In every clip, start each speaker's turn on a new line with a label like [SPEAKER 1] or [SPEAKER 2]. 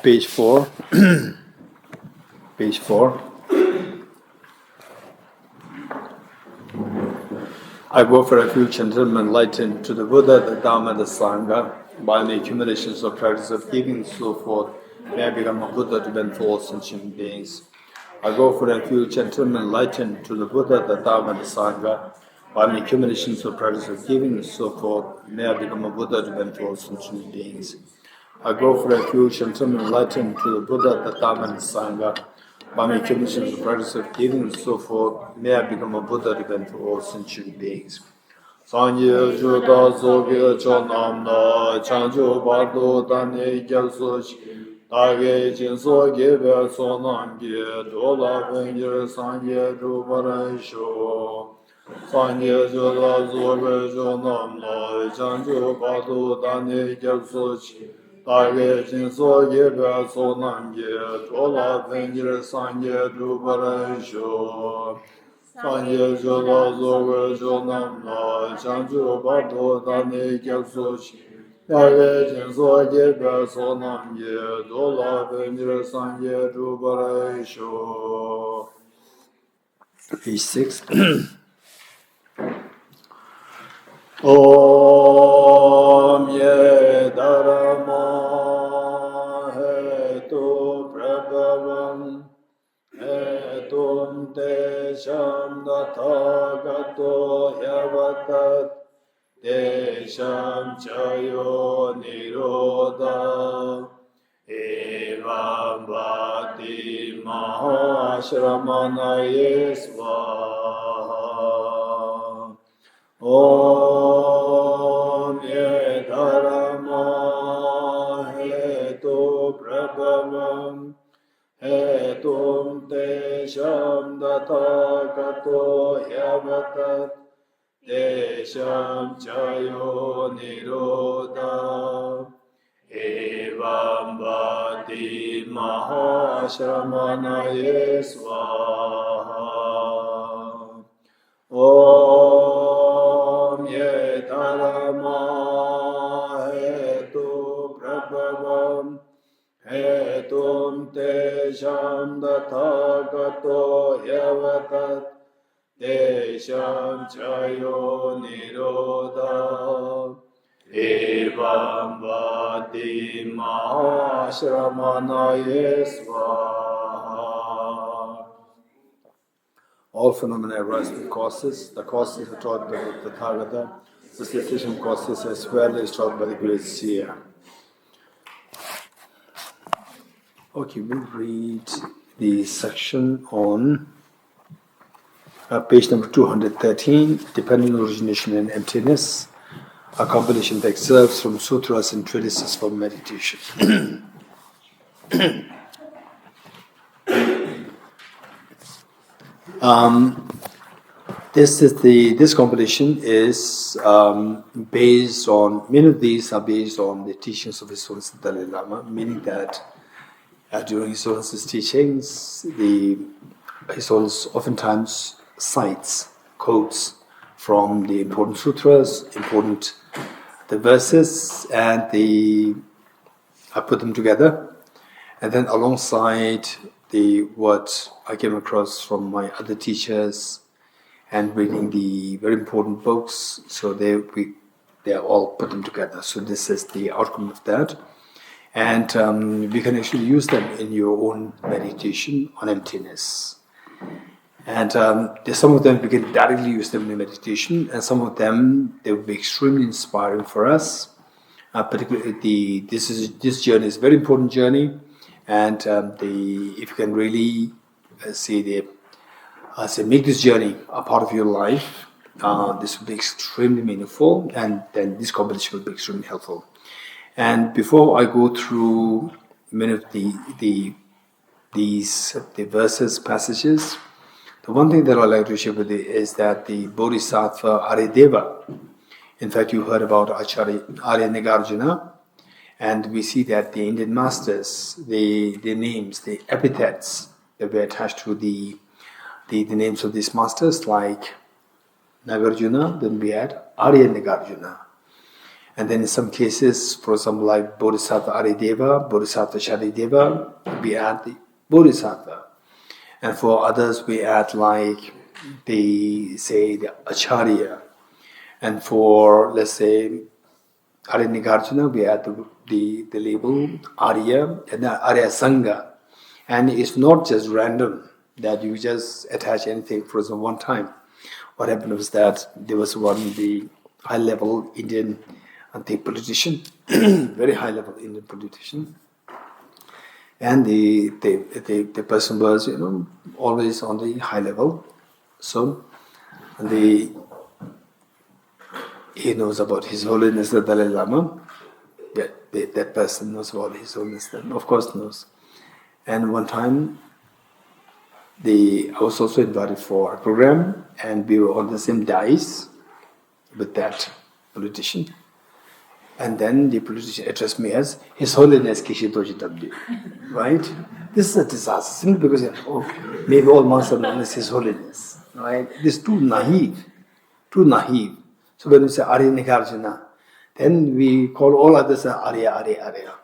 [SPEAKER 1] Page 4. Page 4. I go for refuge and turn enlightened to the Buddha, the Dhamma, the Sangha, by the accumulations of practice of giving and so forth, may I become a Buddha to benefit all sentient beings. I go for refuge and turn enlightened to the Buddha, the Dhamma, the Sangha, by the accumulations of practice of giving and so forth, may I become a Buddha to benefit all sentient beings. I go for refuge and turn enlightened to the Buddha, the Dhamma, and the Sangha. By my accumulations of practice of giving and so forth, may I become a Buddha to benefit all sentient beings. Sangye Juda Zoge Chonamna Chanju Bardo Dane Gyalsuch Dage Jinso Gebe Sonamge Dola Vengir Sangye Rubarasho Sangye Juda Zoge Chonamna Chanju Bardo Dane Gyalsuch Dage Jinso Gebe Sonamge Dola Vengir Sangye Rubarasho Sangye Jola Zoge Jonamna Chanju Bardo Dane Gyalsuch Dage Jinso Gebe Sonamge Dola Venir Sangye Rubaresho. Page 6. Om Ye Dharma Hetu Prabhavam Etum Tesham Dathagato Yavatat Tesham Chayo Nirodha Evam Bhati Mahashramanaye Svaha Om Ye Dharma Hetu Prabhavam Etum Tesham Dathagato Yavatat Tesham Chayo Nirodha Evam Bhati Mahashramanaye Svaha Om Ye Dharma Hetu Prabhavam Etum Tesham Dathagato Yavatat Tesham Chayo Nirodha Evam Bhati Mahashramanaye Svaha. All phenomena arise with causes. The causes are taught by the Tathagata. The cessation causes as well is taught by the great seer. Okay, we'll read the section on page number 213, Dependent Origination and Emptiness, a compilation of excerpts from sutras and treatises for meditation. This compilation is based on, many of these are based on the teachings of His Holiness the Dalai Lama, meaning that during His Holiness's teachings, His Holiness oftentimes cites, quotes from the important sutras, the verses, and I put them together, and then alongside what I came across from my other teachers, and reading the very important books, so they are all put them together. So this is the outcome of that. And we can actually use them in your own meditation on emptiness. And there's some of them we can directly use them in meditation, and some of them they will be extremely inspiring for us. Particularly, this journey is a very important journey, and if you can really make this journey a part of your life, this will be extremely meaningful, and then this compilation will be extremely helpful. And before I go through many of the verses, passages, the one thing that I'd like to share with you is that the Bodhisattva Aryadeva, in fact, you heard about Acharya Nagarjuna, and we see that the Indian masters, the names, the epithets that were attached to the names of these masters, like Nagarjuna, then we had Arya Nagarjuna. And then in some cases, for example, like Bodhisattva Arideva, Bodhisattva Shadideva, we add the Bodhisattva. And for others, we add like the Acharya. And for, let's say, Arya-Nagarjuna, we add the label Arya and the Arya Sangha. And it's not just random that you just attach anything for some one time. What happened was that there was the high-level Indian politician, very high-level Indian politician, and the person was always on the high level. So he knows about His Holiness the Dalai Lama. That person knows about His Holiness, of course knows. And one time, I was also invited for a program, and we were on the same dais with that politician. And then the politician addressed me as His Holiness Kishidoji W. Right? This is a disaster, simply because maybe all monks are known as His Holiness. Right? This is too naive. Too naive. So when we say Arya-Nagarjuna, then we call all others Arya.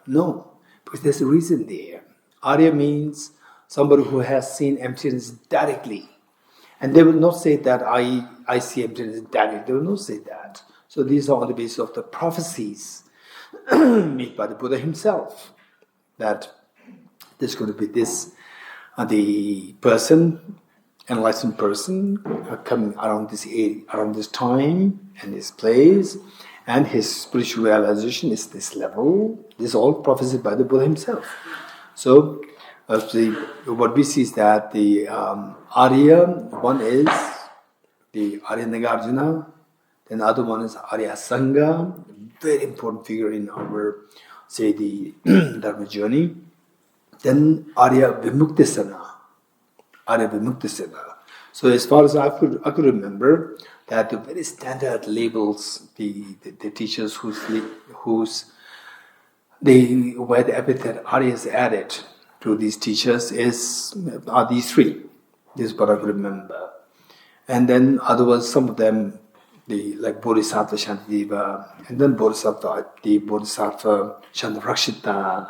[SPEAKER 1] No, because there's a reason there. Arya means somebody who has seen emptiness directly. And they will not say that I see emptiness directly. They will not say that. So these are on the basis of the prophecies made by the Buddha himself, that there's going to be this, the person, enlightened person, coming around this age, around this time and this place, and his spiritual realization is this level. This is all prophesied by the Buddha himself. So what we see is that the Arya, one is the Arya-Nagarjuna, then the other one is Arya Sangha, very important figure in our, the Dharma journey. Then Arya Vimuktisana. So as far as I could remember, that the very standard labels, the teachers where the epithet Arya is added to these teachers are these three. This is what I could remember. And then otherwise, some of them, like Bodhisattva Shantideva, and then Bodhisattva Chandrakshita.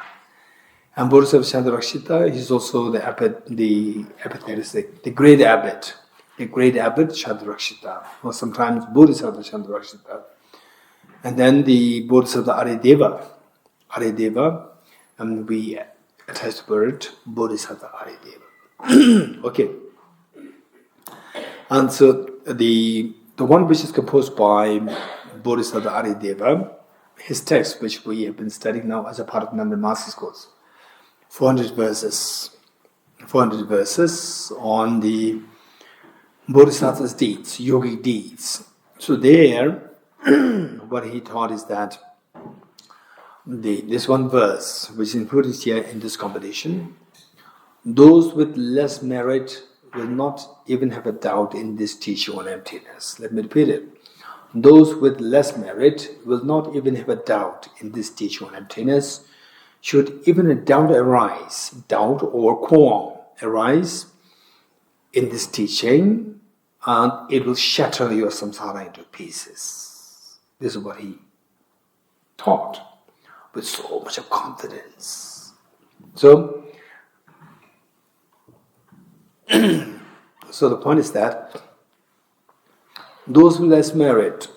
[SPEAKER 1] And Bodhisattva Chandrakshita, he's also the epithet is the great abbot. The great abbot Chandrakshita, or sometimes Bodhisattva Chandrakshita. And then the Bodhisattva Arideva, and we attach the word Bodhisattva Arideva. Okay. And so the one which is composed by Bodhisattva Arideva, his text, which we have been studying now as a part of Nanda Master's course, 400 verses on the Bodhisattva's deeds, yogic deeds. So there, what he taught is that this one verse, which is included here in this competition, those with less merit will not even have a doubt in this teaching on emptiness. Let me repeat it. Those with less merit will not even have a doubt in this teaching on emptiness. Should even a doubt or qualm arise in this teaching, and it will shatter your samsara into pieces. This is what he taught with so much of confidence. So the point is that those with less merit,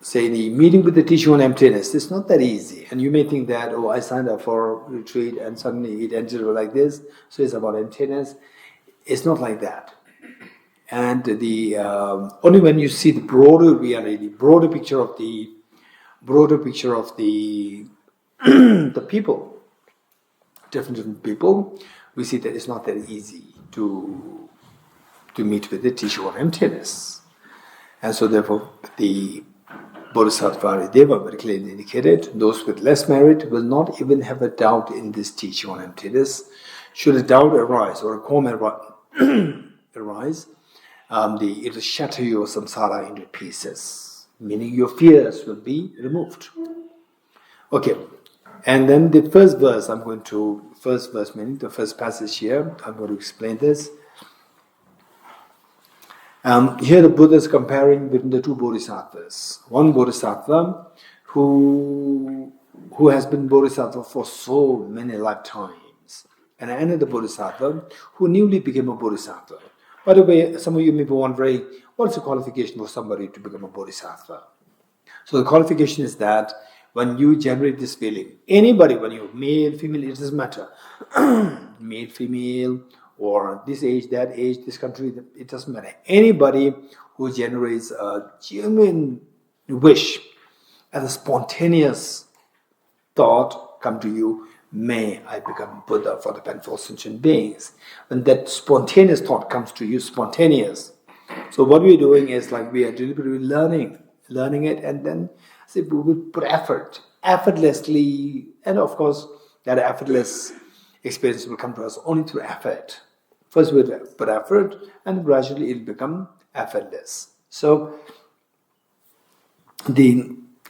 [SPEAKER 1] say the meeting with the teacher on emptiness, it's not that easy. And you may think that, I signed up for a retreat and suddenly it ended like this, so it's about emptiness. It's not like that. And only when you see the broader reality, broader picture of the the people, different people, we see that it's not that easy to meet with the teacher on emptiness. And so therefore the Bodhisattva Arideva very clearly indicated, those with less merit will not even have a doubt in this teaching on emptiness. Should a doubt arise or a qualm arise, it will shatter your samsara into pieces, meaning your fears will be removed. Okay, and then the first verse, meaning the first passage here, I'm going to explain this. Here the Buddha is comparing between the two bodhisattvas. One bodhisattva who has been bodhisattva for so many lifetimes, and another bodhisattva who newly became a bodhisattva. By the way, some of you may be wondering, what's the qualification for somebody to become a bodhisattva? So the qualification is that when you generate this feeling, anybody, when you're male, female, it doesn't matter, male, female, or this age, that age, this country, it doesn't matter. Anybody who generates a genuine wish as a spontaneous thought come to you, may I become Buddha for the benefit sentient beings. When that spontaneous thought comes to you, spontaneous. So what we're doing is like we are deliberately learning it, and then we would put effortlessly, and of course that effortless experience will come to us only through effort. First we put effort, and gradually it will become effortless. So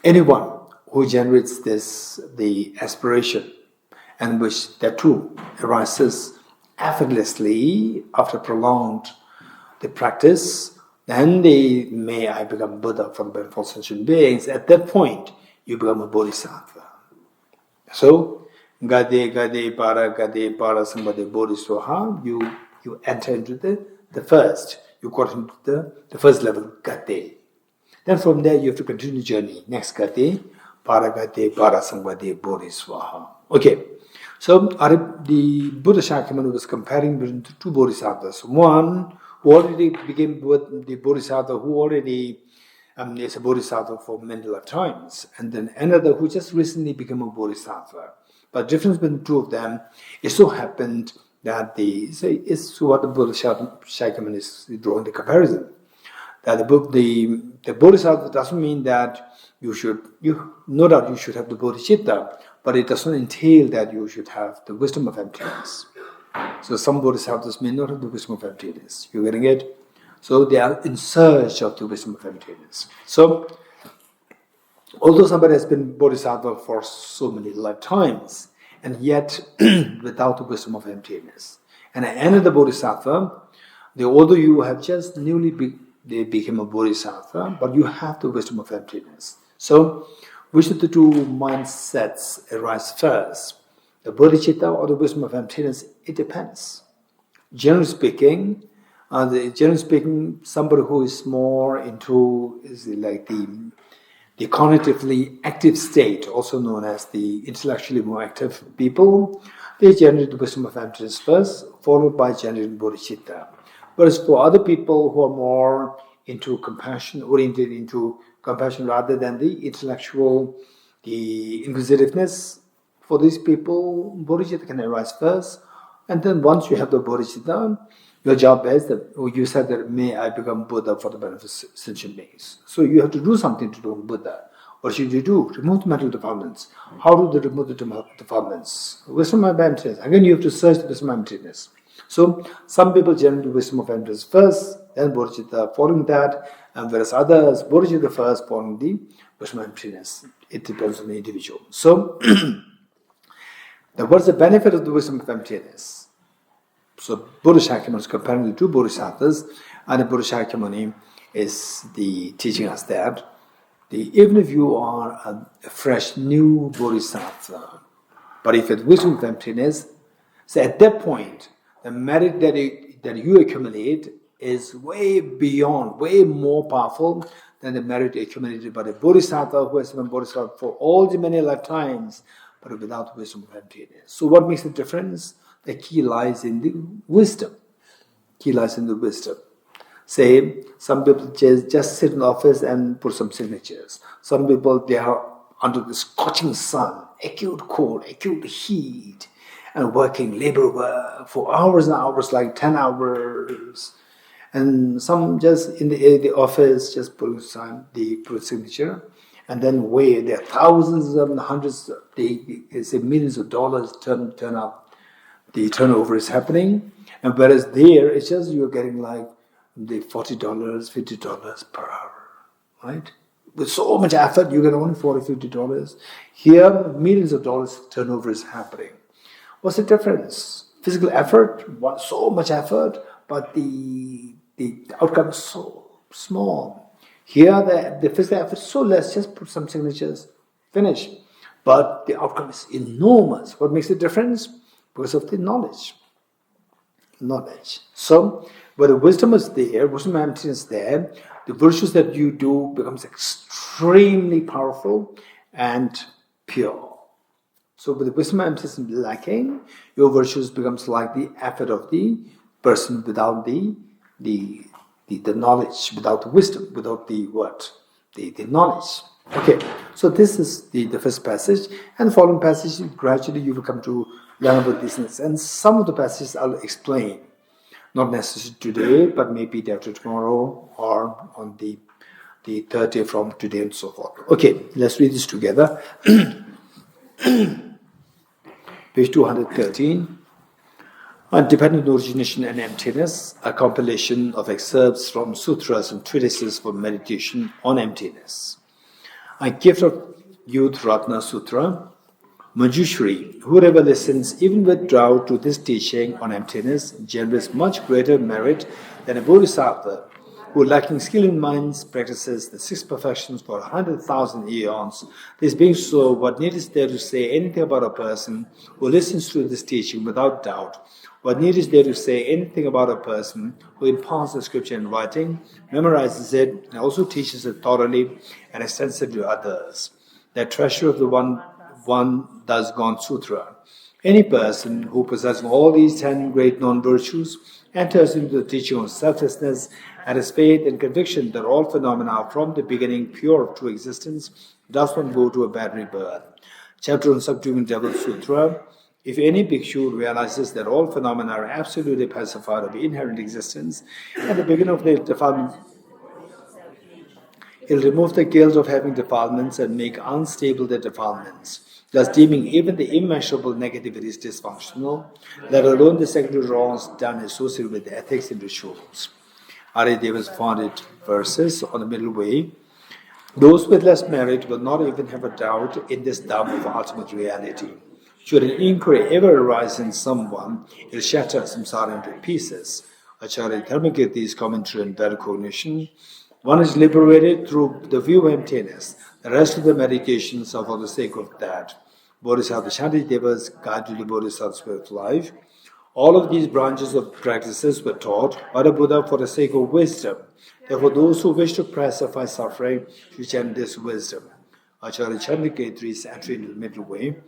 [SPEAKER 1] anyone who generates the aspiration, and which that too arises effortlessly after prolonged the practice, then may I become Buddha for the benefit of sentient beings. At that point, you become a bodhisattva. So, gade para sambade bodhisattva, you enter into the first. You got into the first level, gade. Then from there you have to continue the journey. Next gade para sambade bodhisattva. Okay. So the Buddha Shakyamuni was comparing between two bodhisattvas. One who already became the bodhisattva, who already is a bodhisattva for many lifetimes, and then another who just recently became a bodhisattva. But the difference between the two of them, it so happened that it's what the Buddha Shakyamuni is drawing the comparison. That the bodhisattva doesn't mean that no doubt you should have the bodhicitta, but it doesn't entail that you should have the wisdom of emptiness. So some bodhisattvas may not have the wisdom of emptiness. You're getting it? So they are in search of the wisdom of emptiness. So, although somebody has been bodhisattva for so many lifetimes, and yet without the wisdom of emptiness, and another bodhisattva, although you have just they became a bodhisattva, but you have the wisdom of emptiness. So, which of the two mindsets arise first? The bodhicitta or the wisdom of emptiness? It depends. Generally speaking, somebody who is more into the cognitively active state, also known as the intellectually more active people, they generate the wisdom of emptiness first, followed by generating bodhicitta. Whereas for other people who are more into compassion, oriented into compassion rather than the intellectual, the inquisitiveness, for these people, bodhicitta can arise first, and then once you have the bodhicitta, your job is that you said that may I become Buddha for the benefit of sentient beings. So you have to do something to become Buddha. What should you do? Remove the mental defilements. How do they remove the defilements? Wisdom of emptiness. Again, you have to search the wisdom of emptiness. So some people generate the wisdom of emptiness first, then bodhicitta following that, and whereas others, bodhicitta first, following the wisdom of emptiness. It depends on the individual. So, what's the benefit of the wisdom of emptiness? So Buddha Shakyamuni is comparing the two bodhisattvas, and the Buddha Shakyamuni is teaching us that even if you are a fresh new bodhisattva, but if it's wisdom of emptiness, so at that point, the merit that you accumulate is way beyond, way more powerful than the merit accumulated by the bodhisattva who has been bodhisattva for all the many lifetimes, but without wisdom of emptiness. So what makes the difference? The key lies in the wisdom. Say, some people just sit in the office and put some signatures. Some people, they are under the scorching sun, acute cold, acute heat, and working labor work for hours and hours, like 10 hours. And some just in the office, just put signature, and then wait. There are thousands and hundreds, say millions of dollars turn up. The turnover is happening, and whereas there, it's just you're getting like the $40, $50 per hour, right? With so much effort, you get only $40, $50. Here, millions of dollars turnover is happening. What's the difference? Physical effort, so much effort, but the outcome is so small. Here, the physical effort is so less, just put some signatures, Finish. But the outcome is enormous. What makes the difference? Because of the knowledge. So, where the wisdom is there, wisdom and emptiness is there, the virtues that you do becomes extremely powerful and pure. So, with the wisdom and emptiness lacking, your virtues becomes like the effort of the person without the knowledge, without the wisdom, without the what? The knowledge. Okay, so this is the first passage, and the following passage, gradually you will come to learn about these things. And some of the passages I'll explain, not necessarily today, but maybe day after tomorrow or on the third day from today and so forth. Okay, let's read this together. Page 213. On Dependent Origination and Emptiness, a compilation of excerpts from sutras and treatises for meditation on emptiness. A gift of Youth Ratna Sutra. Manjushri, whoever listens even with doubt to this teaching on emptiness generates much greater merit than a bodhisattva who, lacking skill in minds, practices the 6 perfections for 100,000 eons. This being so, what need is there to say anything about a person who listens to this teaching without doubt? What need is there to say anything about a person who imparts the scripture in writing, memorizes it, and also teaches it thoroughly and extensively to others? The treasure of the one thus gone sutra. Any person who possesses all these 10 great non-virtues enters into the teaching of selflessness and has faith and conviction that all phenomena are from the beginning pure of true existence, does not go to a bad rebirth. Chapter on Subduing Devil Sutra. If any bhikshu realizes that all phenomena are absolutely pacified of inherent existence, at the beginning of the defilement, he'll remove the guilt of having defilements and make unstable the defilements, thus deeming even the immeasurable negativities dysfunctional, let alone the secondary wrongs done associated with ethics and rituals. Aryadeva's founded verses on the middle way. Those with less merit will not even have a doubt in this Dhamma of ultimate reality. Should an inquiry ever arise in someone, it will shatter samsara into pieces. Acharya Dharmakirti's commentary on better cognition. One is liberated through the view of emptiness. The rest of the meditations are for the sake of that. Bodhisattva Shantideva's Guide to the Bodhisattva Spiritual Life. All of these branches of practices were taught by the Buddha for the sake of wisdom. Therefore, those who wish to pacify suffering should chant this wisdom. Acharya Chandrakirti's entry into the middle way.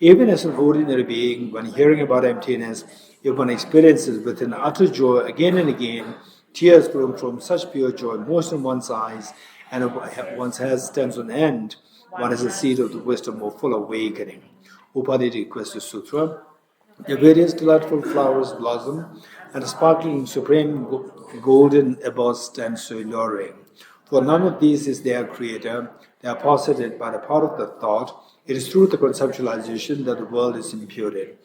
[SPEAKER 1] Even as an ordinary being, when hearing about emptiness, if one experiences with an utter joy again and again, tears flow from such pure joy, moisten in one's eyes, and one's hair stands on end, one has a seed of the wisdom of full awakening. Upadhyaya Questa Sutra. The various delightful flowers blossom, and the sparkling supreme golden abode stands so alluring. For none of these is their creator, they are posited by the power of the thought. It is through the conceptualization that the world is imputed.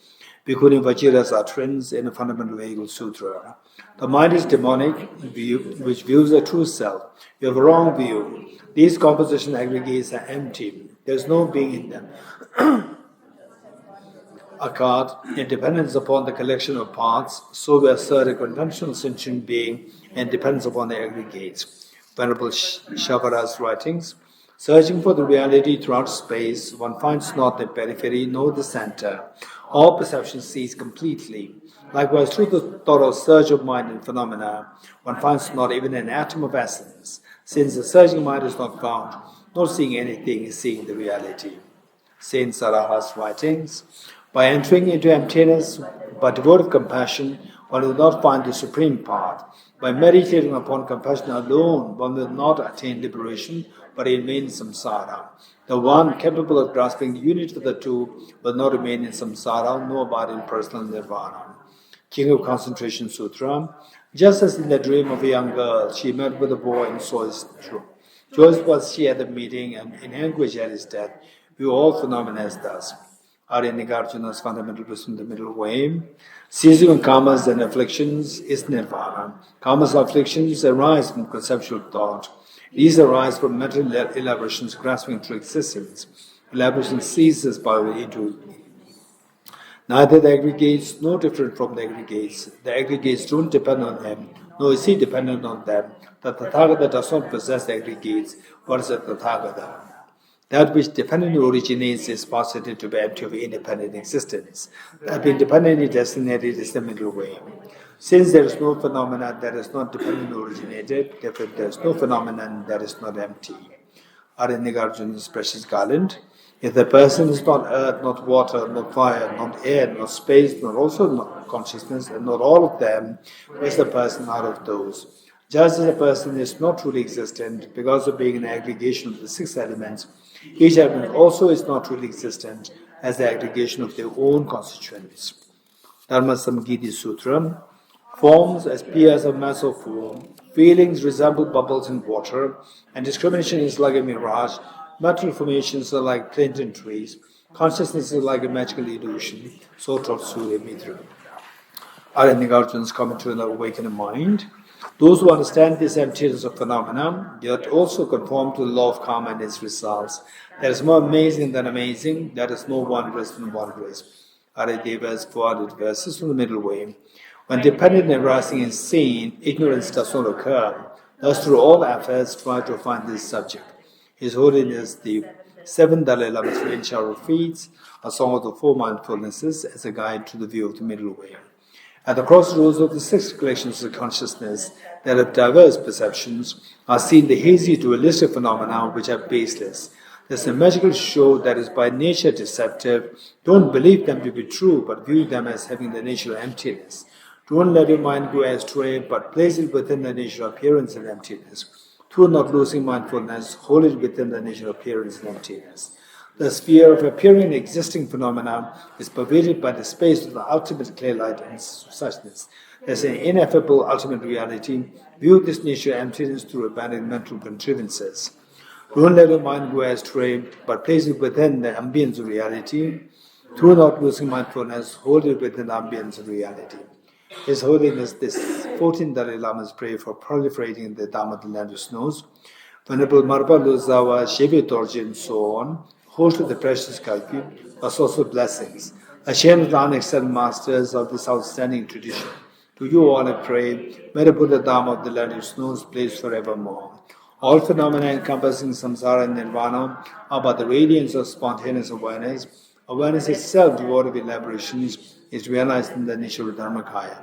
[SPEAKER 1] Bhikkhuni Vajira's utterance in the Fundamental Vehicle Sutra. The mind is demonic, which views the true self. You have a wrong view. These composition aggregates are empty. There is no being in them. Akad, in dependence upon the collection of parts, so we assert a conventional sentient being and depends upon the aggregates. Venerable Shavara's writings. Searching for the reality throughout space, one finds not the periphery nor the center. All perception cease completely. Likewise, through the thorough search of mind and phenomena, one finds not even an atom of essence. Since the searching mind is not found, not seeing anything is seeing the reality. Saint Saraha's writings. By entering into emptiness, by devoted compassion, one will not find the supreme path. By meditating upon compassion alone, one will not attain liberation, but remain in samsara. The one capable of grasping the unity of the two will not remain in samsara, nor abide in personal nirvana. King of Concentration Sutra. Just as in the dream of a young girl, she met with a boy and saw his truth. Joyous was she at the meeting, and in anguish at his death, view all phenomena as thus. Arya Nagarjuna's fundamental wisdom, the middle way. Ceasing on karmas and afflictions is nirvana. Karmas and afflictions arise from conceptual thought. These arise from mental elaborations grasping true existence. Elaboration ceases by way into neither the aggregates nor different from the aggregates. The aggregates don't depend on them, nor is he dependent on them. The Tathagata does not possess the aggregates. What is a Tathagata? That which dependently originates is posited to be empty of independent existence. That being dependently designated is the middle way. Since there is no phenomenon that is not dependently originated, therefore there is no phenomenon that is not empty. Nagarjuna's precious garland. If the person is not earth, not water, not fire, not air, not space, not also not consciousness, and not all of them, is the person out of those. Just as a person is not truly existent because of being an aggregation of the six elements, each element also is not truly existent as the aggregation of their own constituents. Dharma Samgiti Sutra. Forms appear as a mass of form, feelings resemble bubbles in water, and discrimination is like a mirage, material formations are like plantain trees, consciousness is like a magical illusion, so taught Surya Mitra. Nagarjuna's commentary on the awakened mind. Those who understand this emptiness of phenomena, yet also conform to the law of karma and its results. There is more amazing than amazing, there is more wondrous than wondrous. Deva's 400 verses from the middle way. When dependent and arising in sin, ignorance does not occur. Thus, through all efforts, try to find this subject. His Holiness, the 7th Dalai Lama's rain shower feeds, a song of the four mindfulnesses as a guide to the view of the middle way. At the crossroads of the six collections of consciousness that have diverse perceptions are seen the hazy dualistic phenomena which are baseless. There's a magical show that is by nature deceptive. Don't believe them to be true, but view them as having the nature of emptiness. Don't let your mind go astray, but place it within the nature of appearance and emptiness. Through not losing mindfulness, hold it within the nature of appearance and emptiness. The sphere of appearing existing phenomena is pervaded by the space of the ultimate clear light and suchness. There's an ineffable ultimate reality. View this nature of emptiness through abandoned mental contrivances. Don't let your mind go astray, but place it within the ambience of reality. Through not losing mindfulness, hold it within the ambience of reality. His Holiness, this 14th Dalai Lama's prayer for proliferating in the Dhamma, the land of snows. Venerable Marpa Luzawa, Shebe Dorje, and so on, host of the precious Kalki, are source of blessings. A chain of the unexcelled masters of this outstanding tradition. To you all I pray, may the Buddha Dhamma of the land of snows blaze forevermore. All phenomena encompassing samsara and nirvana are but the radiance of spontaneous awareness. Awareness itself, devoid of elaborations, is realized in the nature of Dharmakaya.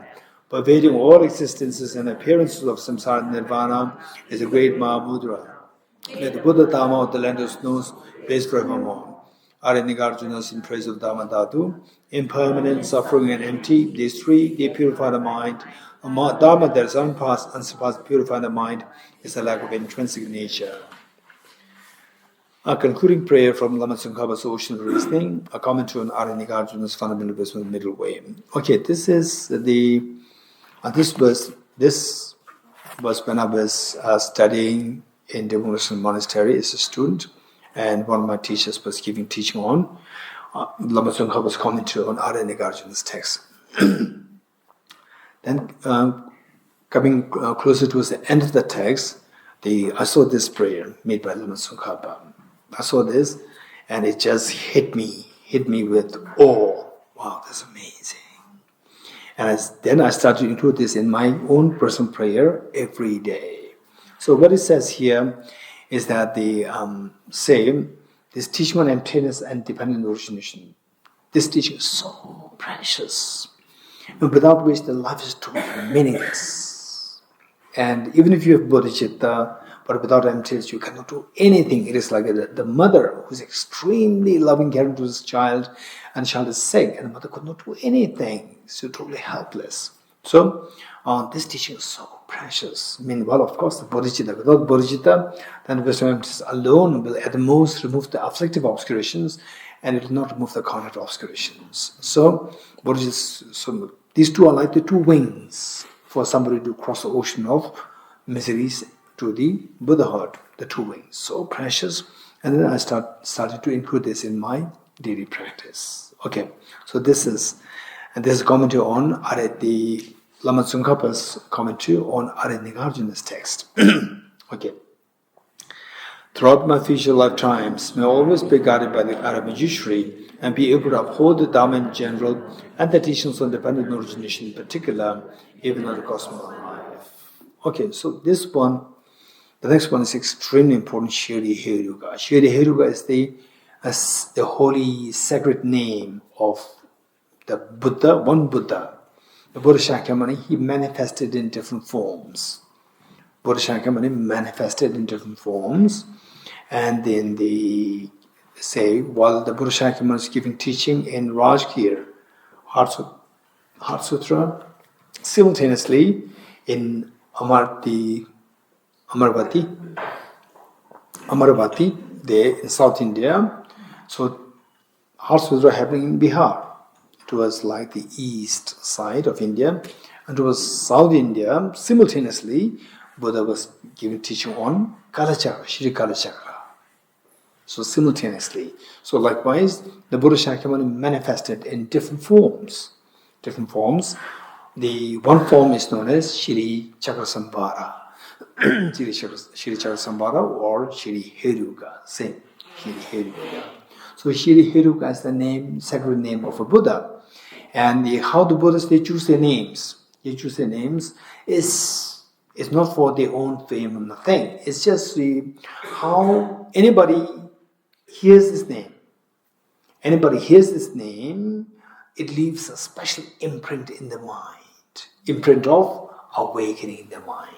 [SPEAKER 1] Pervading all existences and appearances of samsara and nirvana is a great Mahamudra. May the Buddha Dhamma of the land of snows blaze forevermore. Nagarjuna's in praise of Dhamma Dhatu. Impermanent, suffering, and empty, these three, they purify the mind. A Dhamma that is unsurpassed, purifying the mind, is a lack of intrinsic nature. A concluding prayer from Lama Tsongkhapa's Ocean of Reasoning, a commentary on Nagarjuna's fundamental wisdom of the middle way. Okay, this is this was when I was studying in Devotional Monastery as a student, and one of my teachers was giving teaching on Lama Tsongkhapa's commentary on Nagarjuna's text. Then, coming closer towards the end of the text, I saw this prayer made by Lama Tsongkhapa. I saw this, and it just hit me with awe. Wow, that's amazing. And then I started to include this in my own personal prayer every day. So what it says here is that they say, this teaching on emptiness and dependent origination, this teaching is so precious, and without which the life is totally meaningless. And even if you have bodhicitta, but without emptiness, you cannot do anything. It is like the mother who is extremely loving caring to his child, and the child is sick, and the mother could not do anything. So totally helpless. So this teaching is so precious. Meanwhile, of course, the bodhicitta. Without bodhicitta, then the wisdom of emptiness alone will at the most remove the afflictive obscurations, and it will not remove the cognitive obscurations. So these two are like the two wings for somebody to cross the ocean of miseries to the Buddhahood, the two wings. So precious. And then I started to include this in my daily practice. Okay, so this is commentary on Lama Tsongkhapa's commentary on Nagarjuna's text. Okay. Throughout my future lifetimes, may I always be guided by the Aramajishri and be able to uphold the Dhamma in general and the teachings on dependent origination in particular, even at the cost of my life. Okay, so this The next one is extremely important, Shri Heruga. Shri Heruga is the holy sacred name of the Buddha, one Buddha. The Buddha Shakyamuni, he manifested in different forms. Buddha Shakyamuni manifested in different forms, and then they say, while the Buddha Shakyamuni is giving teaching in Rajgir, Heart Sutra, simultaneously in Amarvati, there in South India. So Heart Sutra happening in Bihar. It was like the east side of India, and it was South India. Simultaneously, Buddha was giving teaching on Kalachakra, Shri Kalachakra. So simultaneously. So likewise, the Buddha Shakyamuni manifested in different forms. The one form is known as Shri Chakrasambhara. Shri Chakrasambhara or Shri Heruga. Same. Shri Heruga. So Shri Heruga is the name, sacred name of a Buddha. And how the Buddhas, they choose their names. Is not for their own fame or nothing. It's just how anybody hears this name. It leaves a special imprint in the mind. Imprint of awakening in the mind.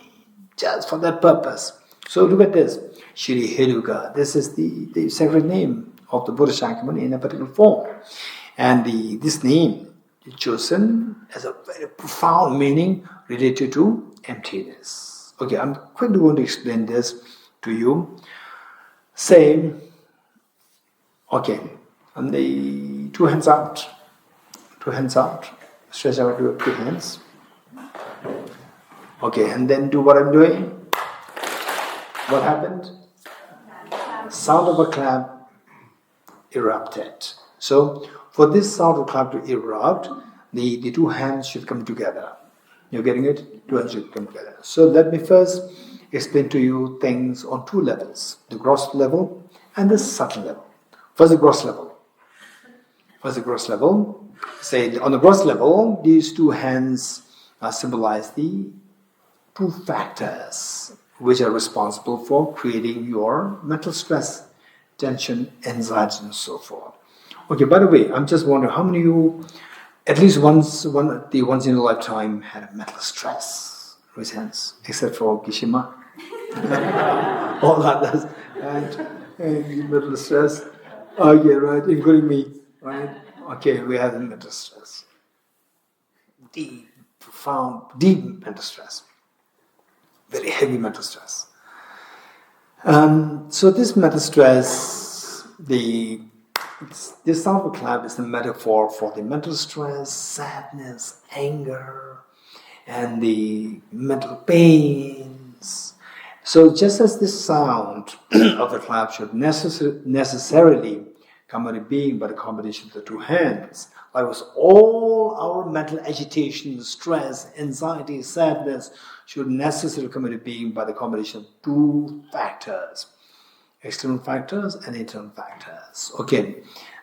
[SPEAKER 1] Just for that purpose. So look at this. Shri Heruga. This is the sacred name of the Buddha Shakyamuni in a particular form. And this name is chosen as a very profound meaning related to emptiness. Okay, I'm quickly going to explain this to you. Say, okay, and the two hands out, stretch out your two hands. Okay, and then do what I'm doing. What happened? Sound of a clap erupted. So, for this sound of clap to erupt, the two hands should come together. You're getting it? Two hands should come together. So let me first explain to you things on two levels. The gross level and the subtle level. First the gross level. Say, on the gross level, these two hands symbolize the two factors which are responsible for creating your mental stress, tension, anxiety, and so forth. Okay, by the way, I'm just wondering how many of you, at least once in a lifetime, had a mental stress? Raise hands, except for Kishima. All others and mental stress. Okay, right, including me, right? Okay, we had a mental stress. Deep, profound, deep mental stress. Very heavy mental stress. So this mental stress, this sound of a clap is the metaphor for the mental stress, sadness, anger, and the mental pains. So just as this sound of the clap should necessarily come into being by the combination of the two hands, likewise all our mental agitation, stress, anxiety, sadness should necessarily come into being by the combination of two factors. External factors and internal factors. Okay.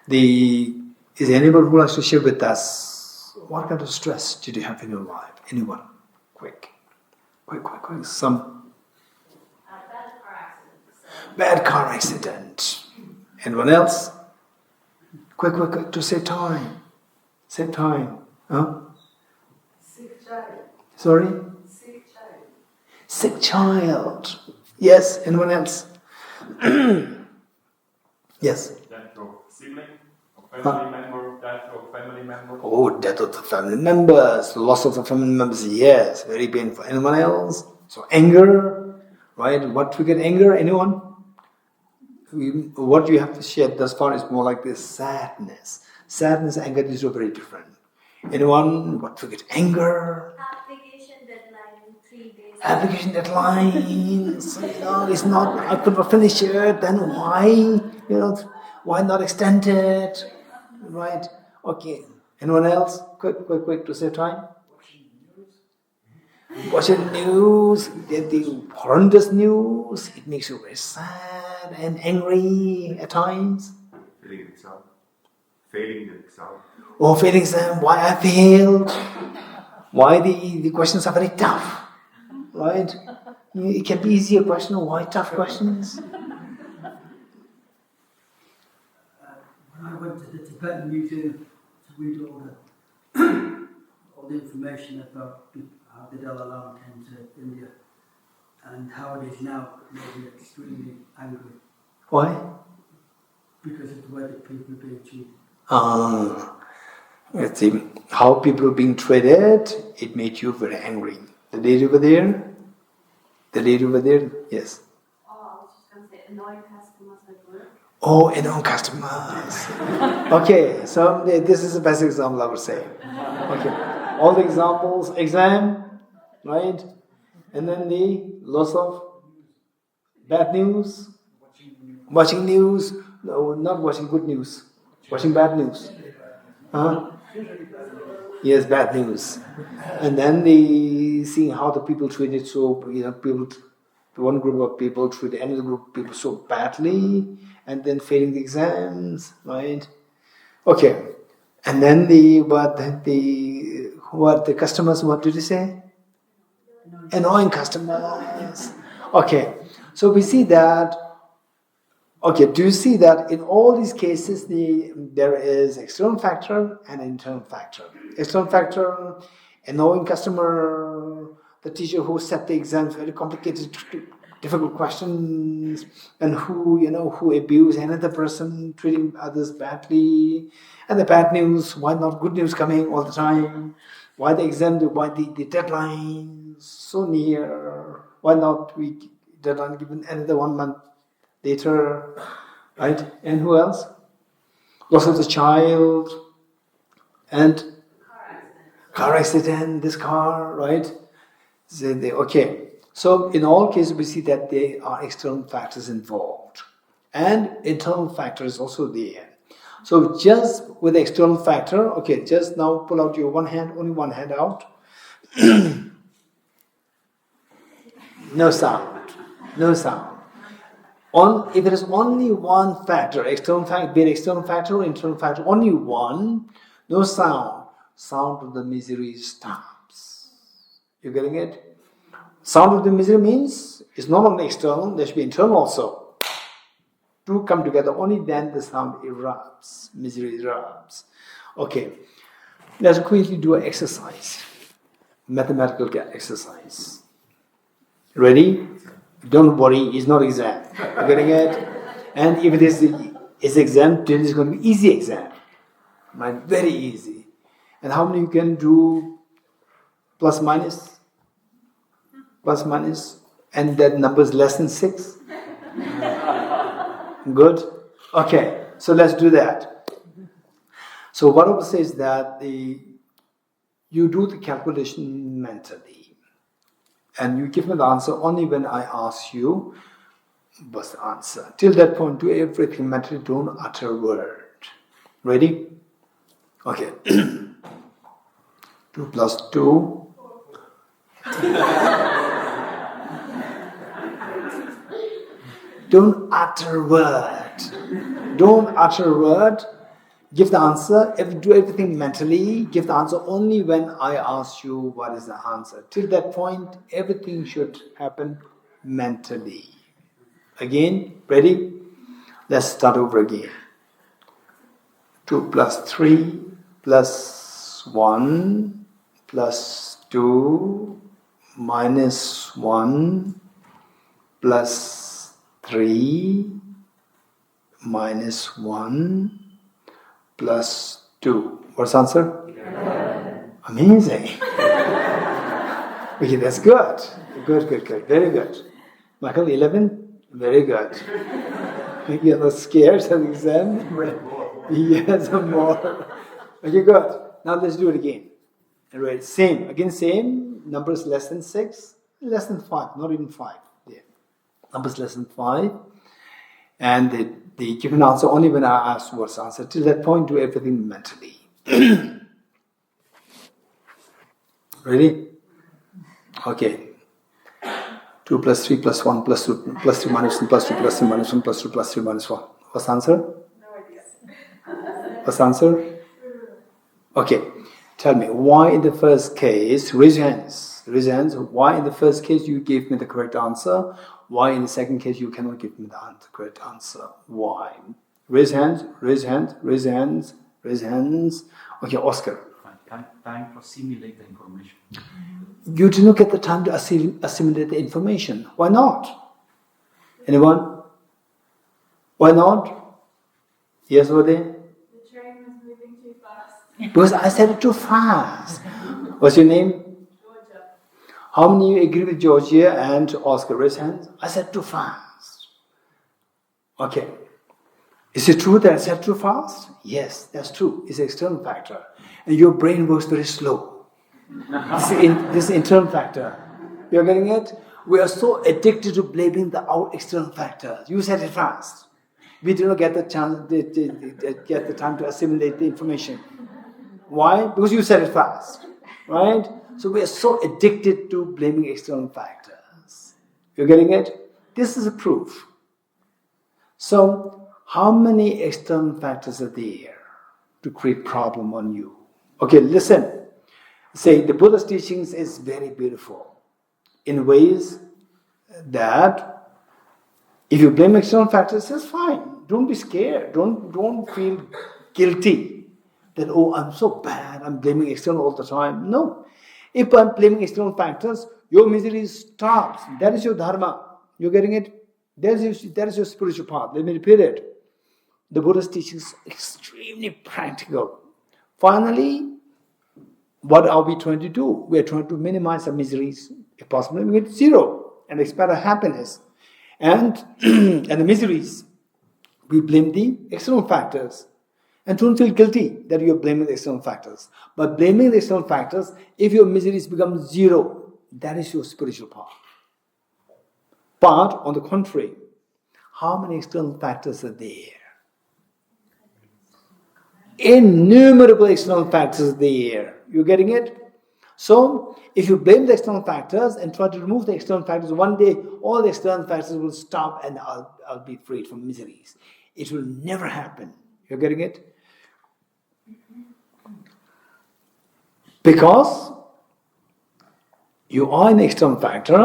[SPEAKER 1] Is there anyone who likes to share with us what kind of stress did you have in your life? Anyone? Quick. Some bad car accident. Anyone else? Quick to save time. Huh?
[SPEAKER 2] Sick child.
[SPEAKER 1] Sorry?
[SPEAKER 2] Sick child.
[SPEAKER 1] Sick child. Yes, anyone else? Yes.
[SPEAKER 3] Death of sibling, of family member, death of family member.
[SPEAKER 1] Oh, death of the family members, loss of the family members, yes, very painful. Anyone else? So anger, right? What triggered anger? Anyone? What you have shared thus far is more like this sadness. Sadness, anger, these are very different. Anyone? What triggered anger?
[SPEAKER 4] Application deadline 3 days.
[SPEAKER 1] Application deadline. So, it's not, I could not finish it, then why? Why not extend it? Right? Okay. Anyone else? Quick to save time. Watching news, the horrendous news, it makes you very sad and angry at times.
[SPEAKER 3] Failing exam.
[SPEAKER 1] Failing exam, why I failed. Why the questions are very tough. Right?
[SPEAKER 5] It can be easier question. Why tough questions?
[SPEAKER 6] When I went to the Tibetan Museum to read all the information about how the Dalai Lama came to India and how it is now, it made me extremely angry
[SPEAKER 5] Why?
[SPEAKER 6] because of the way that people are being treated.
[SPEAKER 5] Let's see. How people are being treated, it made you very angry. The lady over there? The lady over there? Yes.
[SPEAKER 4] Oh, I was just going to say annoying customers at work.
[SPEAKER 5] Oh, annoying customers. Okay, so this is the best example I would say. Okay. All the examples, exam, right? And then the loss of bad news, watching news, no, not watching good news, watching bad news. Huh? Yes, bad news. And then the seeing how the people treated people, one group of people treat another group of people so badly, and then failing the exams, right? Okay. And then what the customers, what did you say? Annoying customers. Okay. So we see that. Okay, do you see that in all these cases there is external factor and internal factor? External factor, annoying customer, the teacher who set the exams very complicated, difficult questions, and who abuse another person, treating others badly, and the bad news, why not good news coming all the time? Why the exam, why the deadline so near? Why not we deadline given another 1 month later, right? And who else? Loss of the child and car accident, this car, right? Okay. So in all cases, we see that there are external factors involved. And internal factor is also there. So just with the external factor, okay, just now pull out your one hand, only one hand out. No sound. No sound. If there is only one factor, external factor, be it external factor or internal factor, only one, no sound. Sound of the misery stops. You getting it? Sound of the misery means it's not only external, there should be internal also. Two come together, only then the sound erupts, misery erupts. Okay, let's quickly do an exercise, mathematical exercise. Ready? Don't worry, it's not exam. You getting it? And if it is exam, then it's going to be easy exam. Right? Very easy. And how many you can do plus minus? Plus minus? And that number is less than 6? Good? Okay, so let's do that. So what I would say is that you do the calculation mentally. And you give me the answer only when I ask you what's the answer. Till that point, do everything mentally, don't utter a word. Ready? Okay. 2 plus 2. Don't utter a word. Don't utter a word. Give the answer. Do everything mentally. Give the answer only when I ask you what is the answer. Till that point, everything should happen mentally. Again, ready? Let's start over again. 2 plus 3 plus 1 plus 2 minus 1 plus 3 minus 1 plus 2. What's the answer? 11. Amazing. Okay, that's good. Good. Very good. Michael, 11? Very good. You're not scared of the exam? Yes, more. Okay, good. Now let's do it again. Right, same. Again, same. Numbers less than 6, less than 5, not even 5. Yeah. Numbers less than 5. And the given answer only when I ask what's the answer. Till that point, do everything mentally. Ready? Okay. 2 plus 3 plus 1 plus 2 plus 3 minus 1 plus 2 plus 3 minus 1 plus 2 plus 3 minus 1. What's the answer?
[SPEAKER 2] No idea.
[SPEAKER 5] What's the answer? Okay. Tell me, why in the first case, raise your hands, why in the first case you gave me the correct answer, why in the second case you cannot give me the correct answer, why? Raise hands. Okay, Oscar.
[SPEAKER 7] Time to assimilate the information.
[SPEAKER 5] You do not get the time to assimilate the information. Why not? Anyone? Why not? Yes, Vade?
[SPEAKER 4] The train was moving too fast.
[SPEAKER 5] Because I said it too fast. What's your name?
[SPEAKER 4] Georgia.
[SPEAKER 5] How many of you agree with Georgia and Oscar? Raise hands. I said too fast. Okay. Is it true that I said too fast? Yes, that's true. It's an external factor. And your brain works very slow. This internal factor. You're getting it? We are so addicted to blaming the external factors. You said it fast. We do not get the chance, get the time to assimilate the information. Why? Because you said it fast, right? So we are so addicted to blaming external factors. You're getting it? This is a proof. So, how many external factors are there to create problem on you? Okay, listen. Say the Buddha's teachings is very beautiful in ways that if you blame external factors, it's fine. Don't be scared. Don't feel guilty that, oh, I'm so bad, I'm blaming external all the time. No. If I'm blaming external factors, your misery stops. That is your dharma. You're getting it? That is your spiritual path. Let me repeat it. The Buddha's teachings are extremely practical. Finally, what are we trying to do? We are trying to minimize our miseries. If possible, we get zero and expand our happiness. And the miseries, we blame the external factors. And don't feel guilty that you are blaming the external factors. By blaming the external factors, if your miseries become zero, that is your spiritual path. But on the contrary, how many external factors are there? Innumerable external factors are there. You're getting it? So, if you blame the external factors and try to remove the external factors, one day all the external factors will stop and I'll be freed from miseries. It will never happen. You're getting it? Because you are an external factor,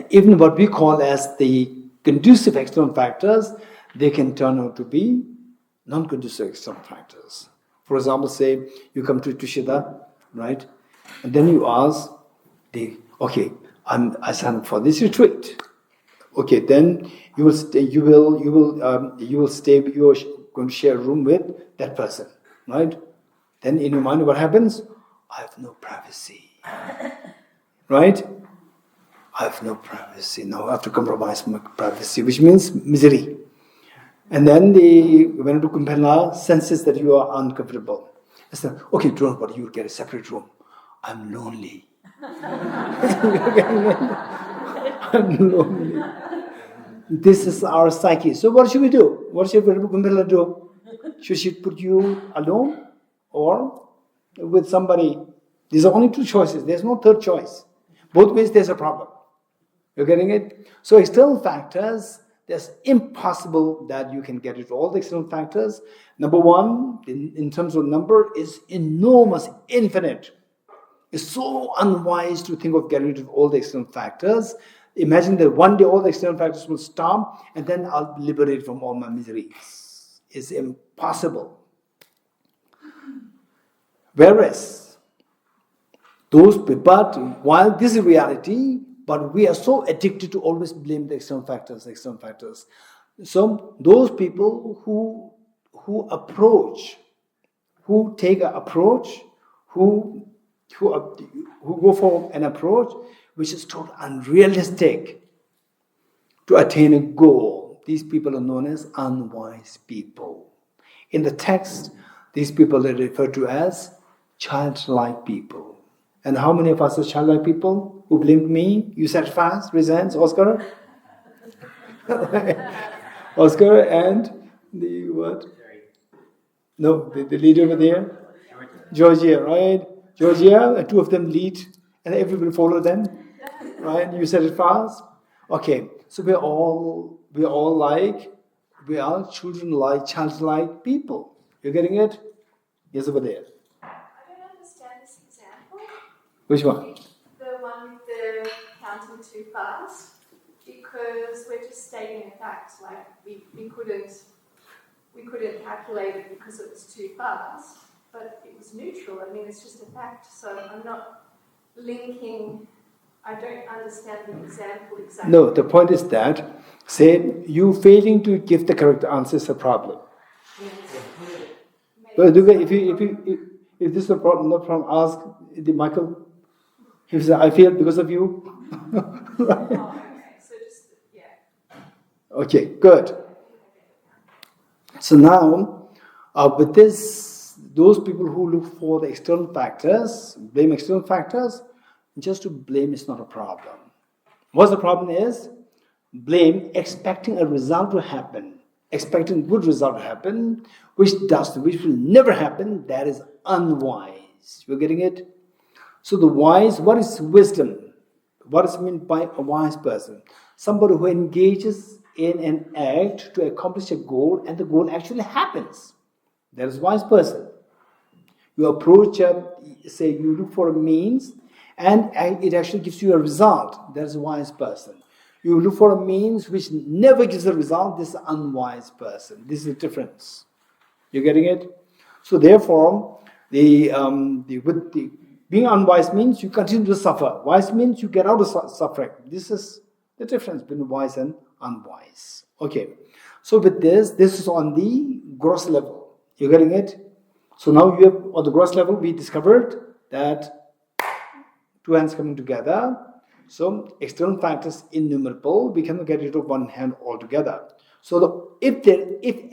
[SPEAKER 5] even what we call as the conducive external factors, they can turn out to be non-conducive external factors. For example, say you come to Tushita, right? And then you ask, I signed up for this retreat. Okay, then you will stay. You will stay. You are going to share a room with that person, right? Then in your mind, what happens? I have no privacy, right? I have no privacy. Now I have to compromise my privacy, which means misery. And then when the Kumbhela senses that you are uncomfortable, I said, okay, don't worry, you'll get a separate room. I'm lonely. I'm lonely. This is our psyche. So what should we do? What should Kumbhela do? Should she put you alone or with somebody? These are only two choices. There's no third choice. Both ways there's a problem. You're getting it? So external factors, there's impossible that you can get rid of all the external factors. Number one, in terms of number, is enormous, infinite. It's so unwise to think of getting rid of all the external factors. Imagine that one day all the external factors will stop and then I'll be liberated from all my miseries. It's impossible. Whereas, but while this is reality, but we are so addicted to always blame the external factors. So those people who take an approach, who go for an approach which is totally unrealistic to attain a goal, these people are known as unwise people. In the text, these people are referred to as childlike people. And how many of us are childlike people who blamed me? You said fast, resigns, Oscar? Oscar and the what? No, the leader over there? Georgia, right? Georgia, two of them lead and everybody follow them. Right? You said it fast? Okay, so we are children-like, childlike people. You're getting it? Yes, over there.
[SPEAKER 4] I don't understand this
[SPEAKER 5] Which one?
[SPEAKER 4] The one with the counting too fast, because we're just stating a fact. Like we couldn't calculate it because it was too fast, but it was neutral. I mean, it's just a fact. So I'm not linking. I don't understand the example exactly.
[SPEAKER 5] No, the point is that, say, you failing to give the correct answer is a problem. But if this is a problem, not from ask the Michael. He says, I failed because of you.
[SPEAKER 4] Oh, okay. So just
[SPEAKER 5] Okay, good. So now, with this, those people who look for the external factors, blame external factors, just to blame is not a problem. What the problem is? Blame expecting a result to happen, expecting good result to happen, which will never happen. That is unwise. You're getting it? So the wise, what is wisdom? What is meant by a wise person? Somebody who engages in an act to accomplish a goal, and the goal actually happens. That is a wise person. You approach, say you look for a means, and it actually gives you a result. That is a wise person. You look for a means which never gives a result. This is an unwise person. This is the difference. You're getting it? So therefore, being unwise means you continue to suffer. Wise means you get out of suffering. This is the difference between wise and unwise. Okay. So with this is on the gross level. You're getting it? So now you have, on the gross level, we discovered that two hands coming together. So external factors innumerable. We cannot get rid of one hand altogether. So if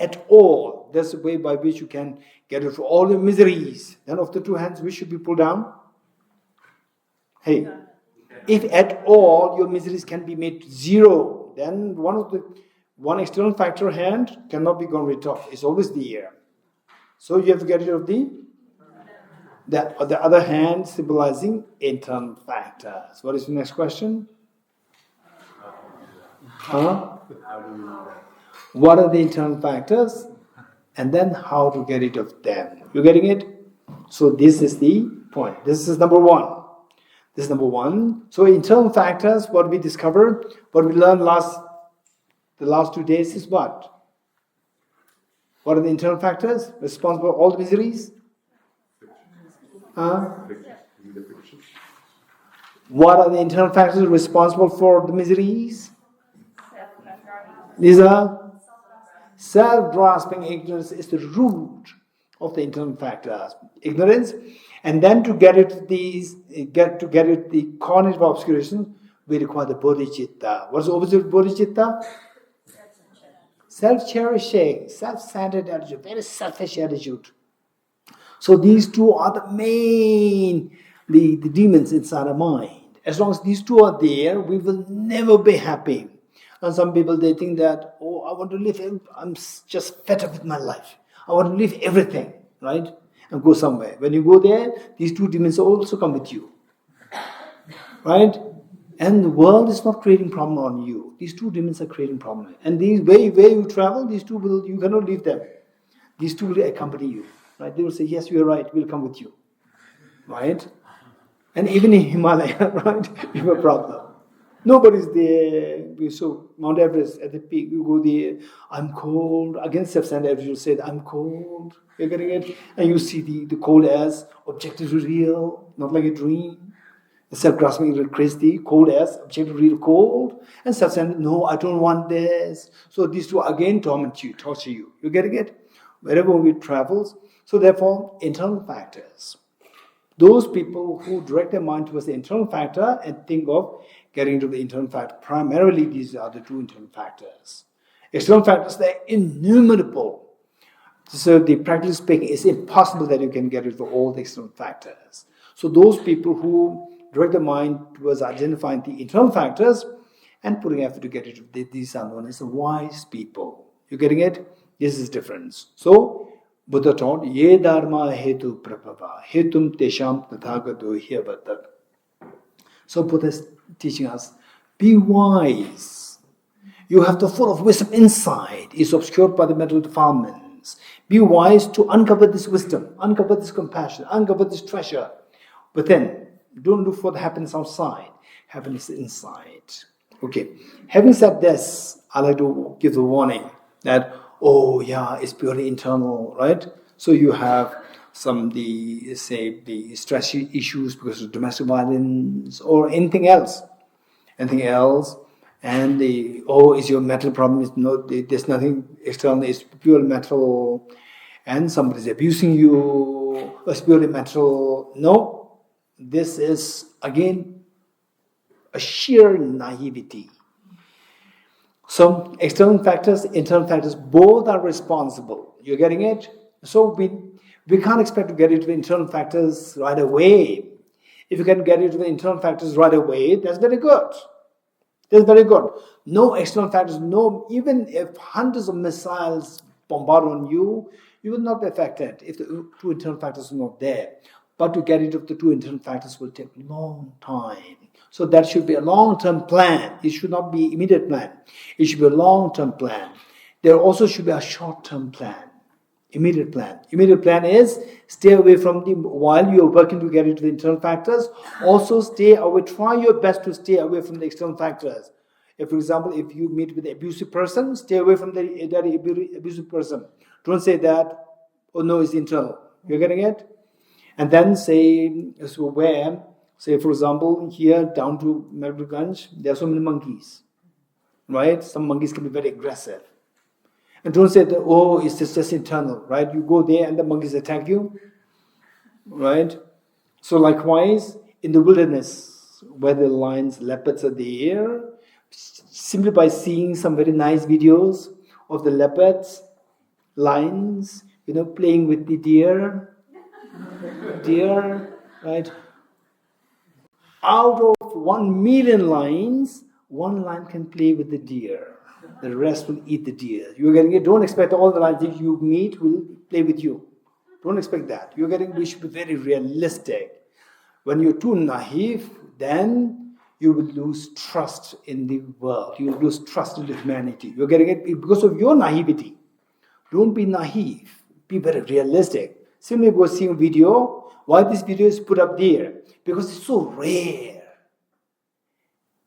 [SPEAKER 5] at all, there's a way by which you can get rid of all your miseries, then of the two hands, which should be pulled down? Hey, if at all your miseries can be made zero, then one external factor hand cannot be gone rid of. It's always the air. So you have to get rid of the other hand symbolizing internal factors. What is the next question? What are the internal factors? And then how to get rid of them. You getting it? So this is the point. This is number one. This is number one. So internal factors, what we discovered, what we learned the last 2 days is what? What are the internal factors responsible for all the miseries? What are the internal factors responsible for the miseries? These are self-grasping. Ignorance is the root of the internal factors. Ignorance, and then to get it the cognitive obscuration, we require the bodhicitta. What's the opposite of bodhicitta? Self-cherishing, self-centered attitude, very selfish attitude. So these two are the main, the demons inside our mind. As long as these two are there, we will never be happy. And some people, they think that, I want to live, I'm just fed up with my life. I want to leave everything, right? And go somewhere. When you go there, these two demons also come with you. Right? And the world is not creating problem on you. These two demons are creating problem. And where you travel, these two you cannot leave them. These two will accompany you. Right? They will say, yes, you are right, we'll come with you. Right? And even in Himalaya, right, you have a problem. Nobody's there. So Mount Everest at the peak, you go there, I'm cold. Again, self-centered attitude said, I'm cold. You're getting it? And you see the cold as objectively real, not like a dream. Self-grasping, crazy, cold as objectively real, cold. And self-centered, no, I don't want this. So these two again torment you, torture you. You're getting it? Wherever we travel. So therefore, internal factors. Those people who direct their mind towards the internal factor and think of getting into the internal factor, primarily these are the two internal factors. External factors, they're innumerable. So the practically speaking, it's impossible that you can get rid of all the external factors. So those people who direct their mind towards identifying the internal factors and putting effort to get rid of these are known as the wise people. You getting it? This is difference. So Buddha taught, Ye dharma hetu prabhava, hetum tesham tathagato hyavat. So Buddha is teaching us, be wise. You have the full of wisdom inside, is obscured by the mental defilements. Be wise to uncover this wisdom, uncover this compassion, uncover this treasure within. Don't look for the happiness outside. Happiness inside. Okay. Having said this, I like to give the warning that, oh yeah, it's purely internal, right? So you have the stress issues because of domestic violence or anything else, and is your mental problem? Is no, there's nothing external. It's pure mental, and somebody's abusing you. It's purely mental. No, this is again a sheer naivety. So external factors, internal factors, both are responsible. You're getting it? So we can't expect to get into the internal factors right away. If you can get into the internal factors right away, that's very good. That's very good. No external factors, no, even if hundreds of missiles bombard on you, you will not be affected if the two internal factors are not there. But to get into the two internal factors will take a long time. So that should be a long-term plan. It should not be immediate plan. It should be a long-term plan. There also should be a short-term plan. Immediate plan. Immediate plan is stay away from while you are working to get into the internal factors, also stay away, try your best to stay away from the external factors. If, for example, if you meet with an abusive person, stay away from that abusive person. Don't say that, oh no, it's internal. You're getting it? And then say, for example, here down to Merbuganj, there are so many monkeys, right? Some monkeys can be very aggressive. And don't say that, oh, it's just internal, right? You go there and the monkeys attack you, right? So likewise, in the wilderness, where the lions, leopards are there, simply by seeing some very nice videos of the leopards, lions, playing with the deer, right? Out of 1 million lions, 1 lion can play with the deer. The rest will eat the deer. You're getting it? Don't expect all the lions that you meet will play with you. Don't expect that. We should be very realistic. When you're too naive, then you will lose trust in the world. You will lose trust in humanity. You're getting it? Because of your naivety. Don't be naive. Be very realistic. Simply go see a video. Why this video is put up there? Because it's so rare.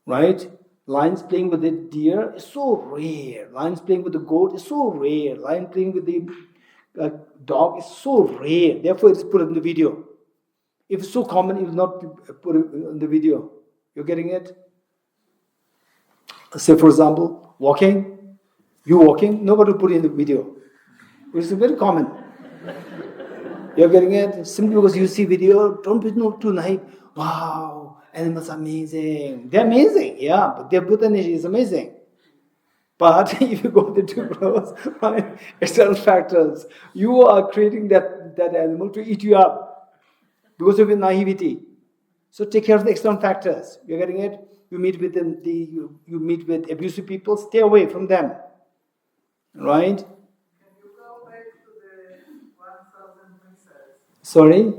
[SPEAKER 5] Right? Lions playing with the deer is so rare. Lions playing with the goat is so rare. Lion playing with the dog is so rare. Therefore, it's put in the video. If it's so common, it will not be put in the video. You're getting it? Say, for example, walking. You walking, nobody will put it in the video. Which is very common. You're getting it? Simply because you see video, don't be too naive. Wow, animals are amazing. They're amazing, yeah, but their Buddha nature is amazing. But if you go too close, right, external factors, you are creating that animal to eat you up because of your naivety. So take care of the external factors. You're getting it? You meet with you meet with abusive people, stay away from them. Right?
[SPEAKER 2] Can you go back to the 1,000 missiles?
[SPEAKER 5] Sorry?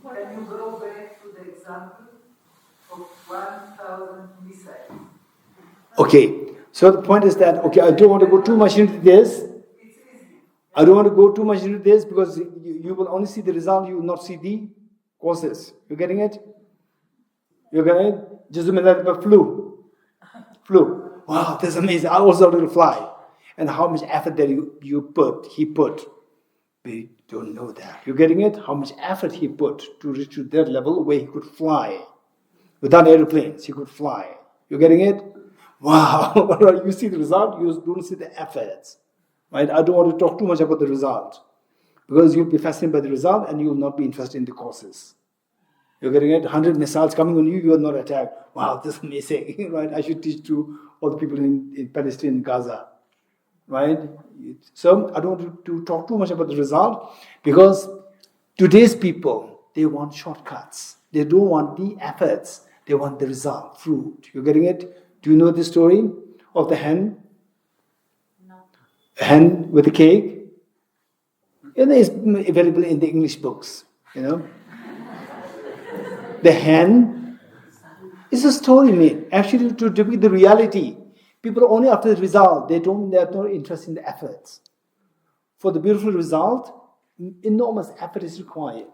[SPEAKER 2] Can you go back to the example of 1,000 missiles?
[SPEAKER 5] Okay, so the point is that, I don't want to go too much into this.
[SPEAKER 2] It's easy.
[SPEAKER 5] I don't want to go too much into this because you will only see the result, you will not see the causes. You're getting it? You're getting it? Just a flu. Wow, that's amazing. I also wanted to fly. And how much effort that he put. We don't know that. You're getting it? How much effort he put to reach to that level where he could fly. Without airplanes, he could fly. You're getting it? Wow. You see the result, you don't see the efforts. Right? I don't want to talk too much about the result. Because you'll be fascinated by the result and you will not be interested in the causes. You're getting it? 100 missiles coming on you, you are not attacked. Wow, this is amazing. Right? I should teach to all the people in Palestine, Gaza. Right? So I don't want to talk too much about the result because today's people, they want shortcuts. They don't want the efforts. They want the result, fruit. You're getting it? Do you know the story of the hen?
[SPEAKER 4] No.
[SPEAKER 5] Hen with the cake? It's available in the English books, The hen is a story made, actually to depict the reality. People are only after the result. They have no interest in the efforts. For the beautiful result, enormous effort is required.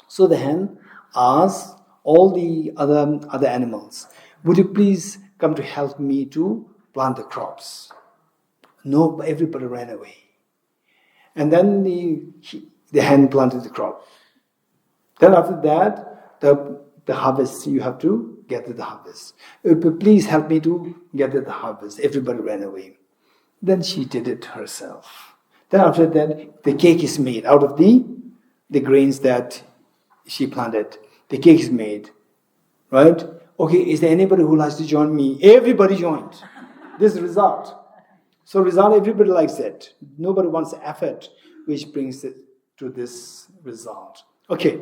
[SPEAKER 5] So the hen ask all the other animals, would you please come to help me to plant the crops? No, everybody ran away. And then the hen planted the crop. Then after that, the harvest, you have to gather the harvest. Please help me to gather the harvest. Everybody ran away. Then she did it herself. Then after that, the cake is made out of the grains that she planted. The cake is made, right? Okay, is there anybody who likes to join me? Everybody joined. This is the result. So result, everybody likes it. Nobody wants effort, which brings it to this result. Okay.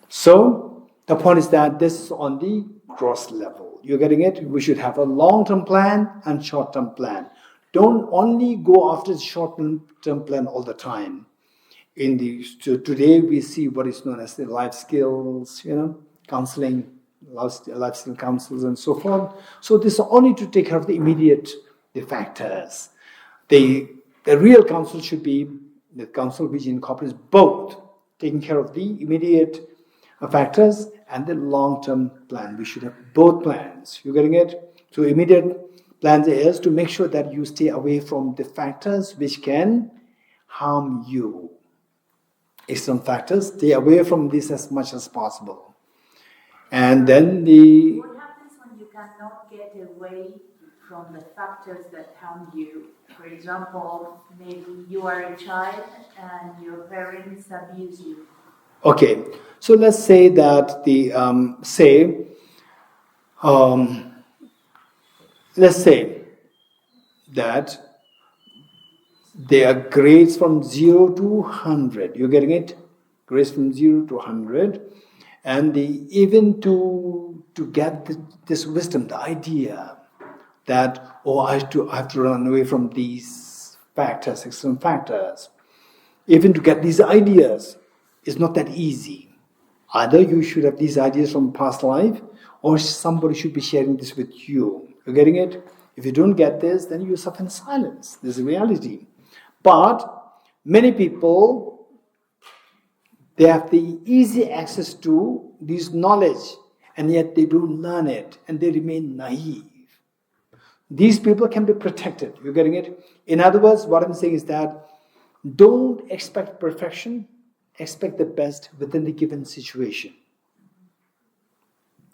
[SPEAKER 5] So the point is that this is on the gross level. You're getting it? We should have a long-term plan and short-term plan. Don't only go after the short-term plan all the time. Today we see what is known as the life skills, counseling, life skill counsels and so forth. So this is only to take care of the immediate factors. The real counsel should be the counsel which incorporates both, taking care of the immediate factors and the long-term plan. We should have both plans. You getting it? So immediate plans is to make sure that you stay away from the factors which can harm you. External factors, stay away from this as much as possible. And then
[SPEAKER 8] What happens when you cannot get away from the factors that harm you? For example, maybe you are a child and your parents abuse you.
[SPEAKER 5] Okay, so let's say that let's say that there are grades from 0 to 100. You're getting it? Grades from 0 to 100. And even to get this wisdom, the idea that, I have to run away from these factors, external factors. Even to get these ideas is not that easy. Either you should have these ideas from past life, or somebody should be sharing this with you. You're getting it? If you don't get this, then you suffer in silence. This is reality. But many people, they have the easy access to this knowledge, and yet they don't learn it, and they remain naive. These people can be protected. You're getting it? In other words, what I'm saying is that don't expect perfection, expect the best within the given situation.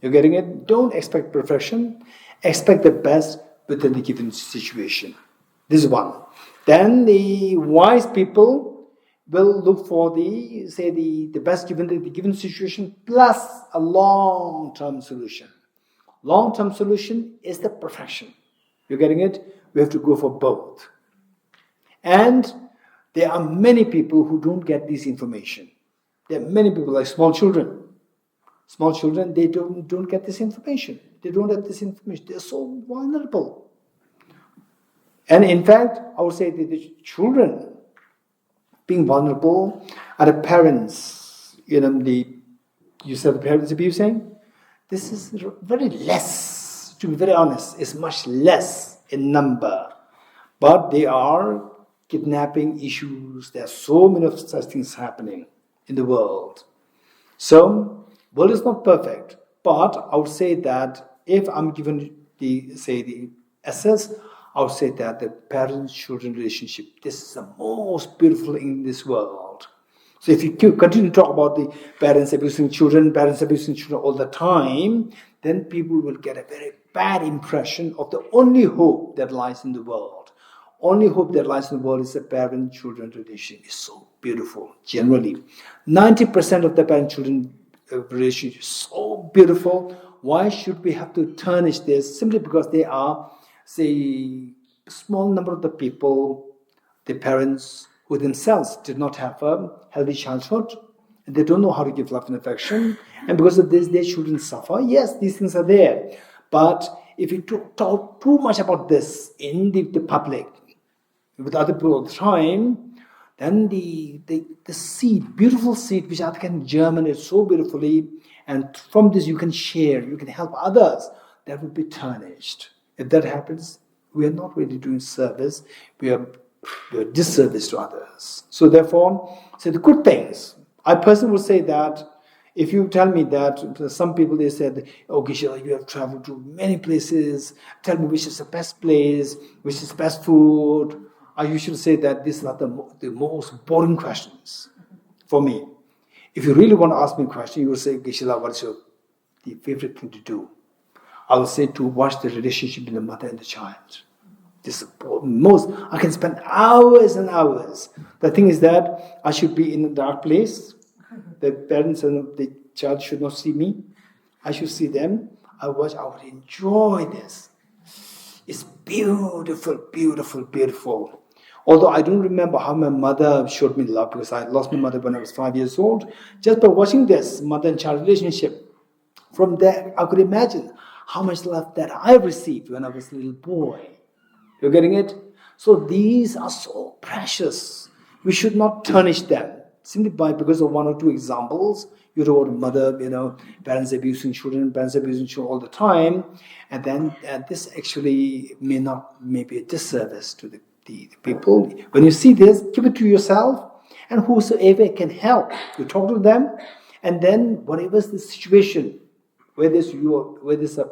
[SPEAKER 5] You're getting it? Don't expect perfection, expect the best within the given situation. This is one. Then the wise people will look for the best given the given situation plus a long-term solution. Long-term solution is the perfection. You're getting it? We have to go for both. And there are many people who don't get this information. There are many people like small children. Small children, they don't get this information. They don't have this information. They're so vulnerable. And in fact, I would say that the children being vulnerable are the parents. You said the parents abusing. This is very less, to be very honest, it's much less in number. But they are kidnapping issues. There are so many of such things happening in the world. So, world is not perfect. But I would say that if I'm given the essence, I would say that the parent-children relationship, this is the most beautiful in this world. So if you continue to talk about the parents abusing children all the time, then people will get a very bad impression of the only hope that lies in the world. Only hope that lies in the world is the parent-children relation. It's so beautiful, generally. 90% of the parent-children relationship is so beautiful. Why should we have to tarnish this? Simply because they are, say, a small number of the people, the parents who themselves did not have a healthy childhood, and they don't know how to give love and affection, and because of this, their children suffer. Yes, these things are there. But if you talk too much about this in the public, with other people all the time, then the seed, beautiful seed, which other can germinate so beautifully, and from this you can share, you can help others, that will be tarnished. If that happens, we are not really doing service, we are disservice to others. So therefore, say the good things. I personally would say that If you tell me that, some people they said, "Oh, Gisela, you have traveled to many places. Tell me which is the best place, which is the best food." I usually say that these are the most boring questions for me. If you really want to ask me a question, you will say, "Gisela, what's your the favorite thing to do?" I will say to watch the relationship between the mother and the child. This is most. I can spend hours and hours. The thing is that I should be in a dark place. The parents and the child should not see me. I should see them. I would enjoy this. It's beautiful, beautiful, beautiful. Although I don't remember how my mother showed me love because I lost my mother when I was 5 years old. Just by watching this mother and child relationship, from there I could imagine how much love that I received when I was a little boy. You're getting it? So these are so precious. We should not tarnish them simply because of one or two examples. You wrote mother, parents abusing children, parents abusing children all the time, and then this actually may be a disservice to the people. When you see this, keep it to yourself, and whosoever can help, you talk to them, and then whatever is the situation, where there's a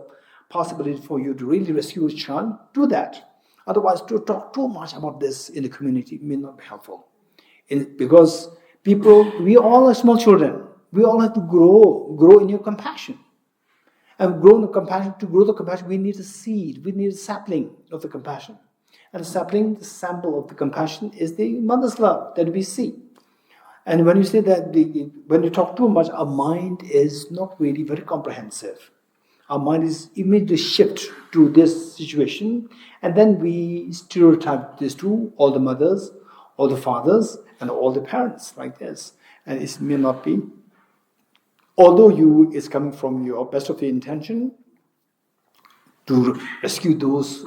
[SPEAKER 5] possibility for you to really rescue a child, do that. Otherwise, to talk too much about this in the community may not be helpful. Because we all are small children. We all have to grow in your compassion. And to grow the compassion, we need a seed, we need a sapling of the compassion. And the sapling, the sample of the compassion is the mother's love that we see. And when you say that, when you talk too much, our mind is not really very comprehensive. Our mind is immediately shift to this situation, and then we stereotype this to all the mothers, all the fathers, and all the parents like this. And it may not be. Although it's coming from your best of your intention to rescue those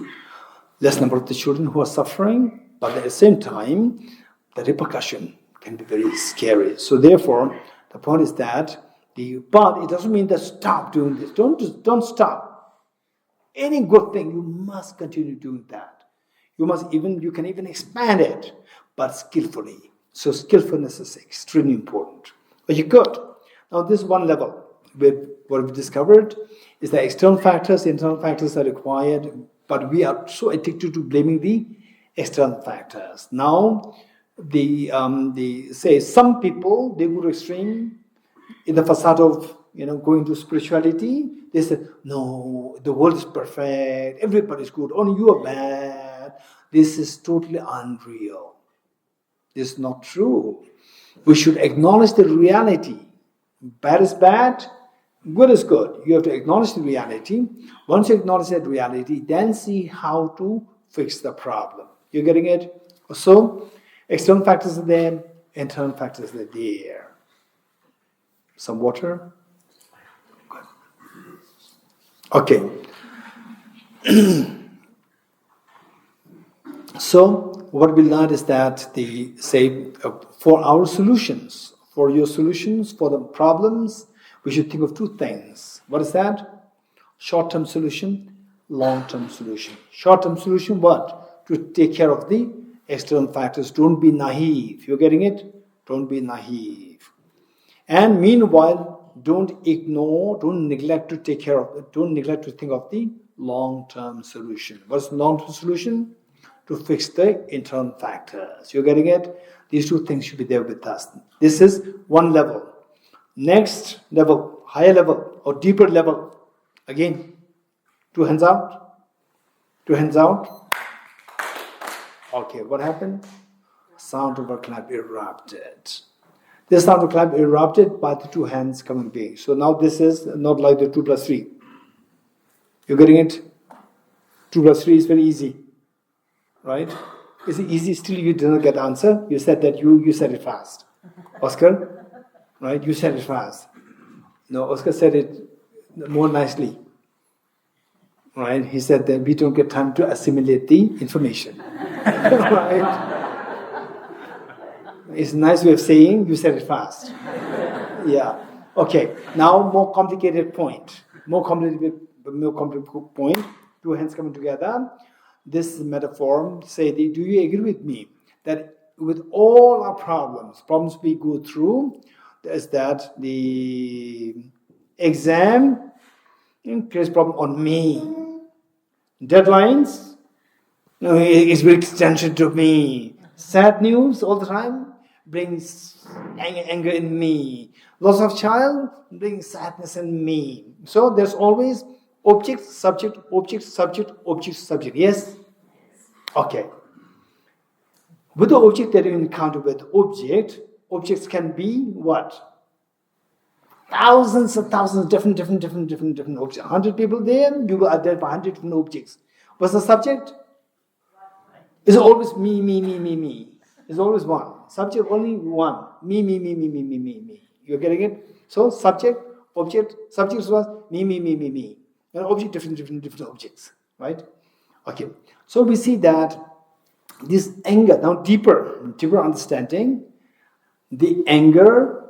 [SPEAKER 5] less number of the children who are suffering, but at the same time, the repercussion can be very scary. So therefore, the point is that but it doesn't mean that stop doing this. Don't stop. Any good thing, you must continue doing that. You can even expand it, but skillfully. So skillfulness is extremely important. But you could. Now this is one level. What we've discovered is that external factors, internal factors are required, but we are so addicted to blaming the external factors. Now, some people, they go to extreme in the facade of going to spirituality. They say, no, the world is perfect, everybody's good, only you are bad. This is totally unreal. This is not true. We should acknowledge the reality. Bad is bad, good is good. You have to acknowledge the reality. Once you acknowledge that reality, then see how to fix the problem. You're getting it? So, external factors are there, internal factors are there. Some water? Good. Okay. So, what we learned is that for our solutions, for your solutions, for the problems, we should think of two things. What is that? Short-term solution, long-term solution. Short-term solution, what? To take care of the external factors. Don't be naive. You're getting it? Don't be naive. And meanwhile, don't neglect to think of the long-term solution. What's the long-term solution? To fix the internal factors. You're getting it? These two things should be there with us. This is one level. Next level, higher level or deeper level. Again, two hands out. Two hands out. Okay, what happened? Sound of a clap erupted. This sound of clap erupted by the two hands coming being. So now this is not like the 2 plus 3. You're getting it? 2 plus 3 is very easy. Right? Is it easy? Still you didn't get answer. You said that you said it fast. Oscar? Right? You said it fast. No, Oscar said it more nicely. Right? He said that we don't get time to assimilate the information. Right? It's a nice way of saying you said it fast. Yeah. Okay. Now more complicated point. More complicated point. Two hands coming together. This metaphor say, do you agree with me that with all our problems we go through, is that the exam creates problem on me. Deadlines, it's very extension to me. Sad news all the time brings anger in me. Loss of child brings sadness in me. So there's always object, subject, object, subject, object, subject. Yes? Okay. With the object that you encounter with object, objects can be what? Thousands of different objects. 100 people there, you will identify 100 different objects. What's the subject? It's always me. It's always one. Subject only one. Me. You're getting it? So subject, object, subject was me. And object, different objects. Right? Okay. So we see that this anger, now deeper understanding, the anger,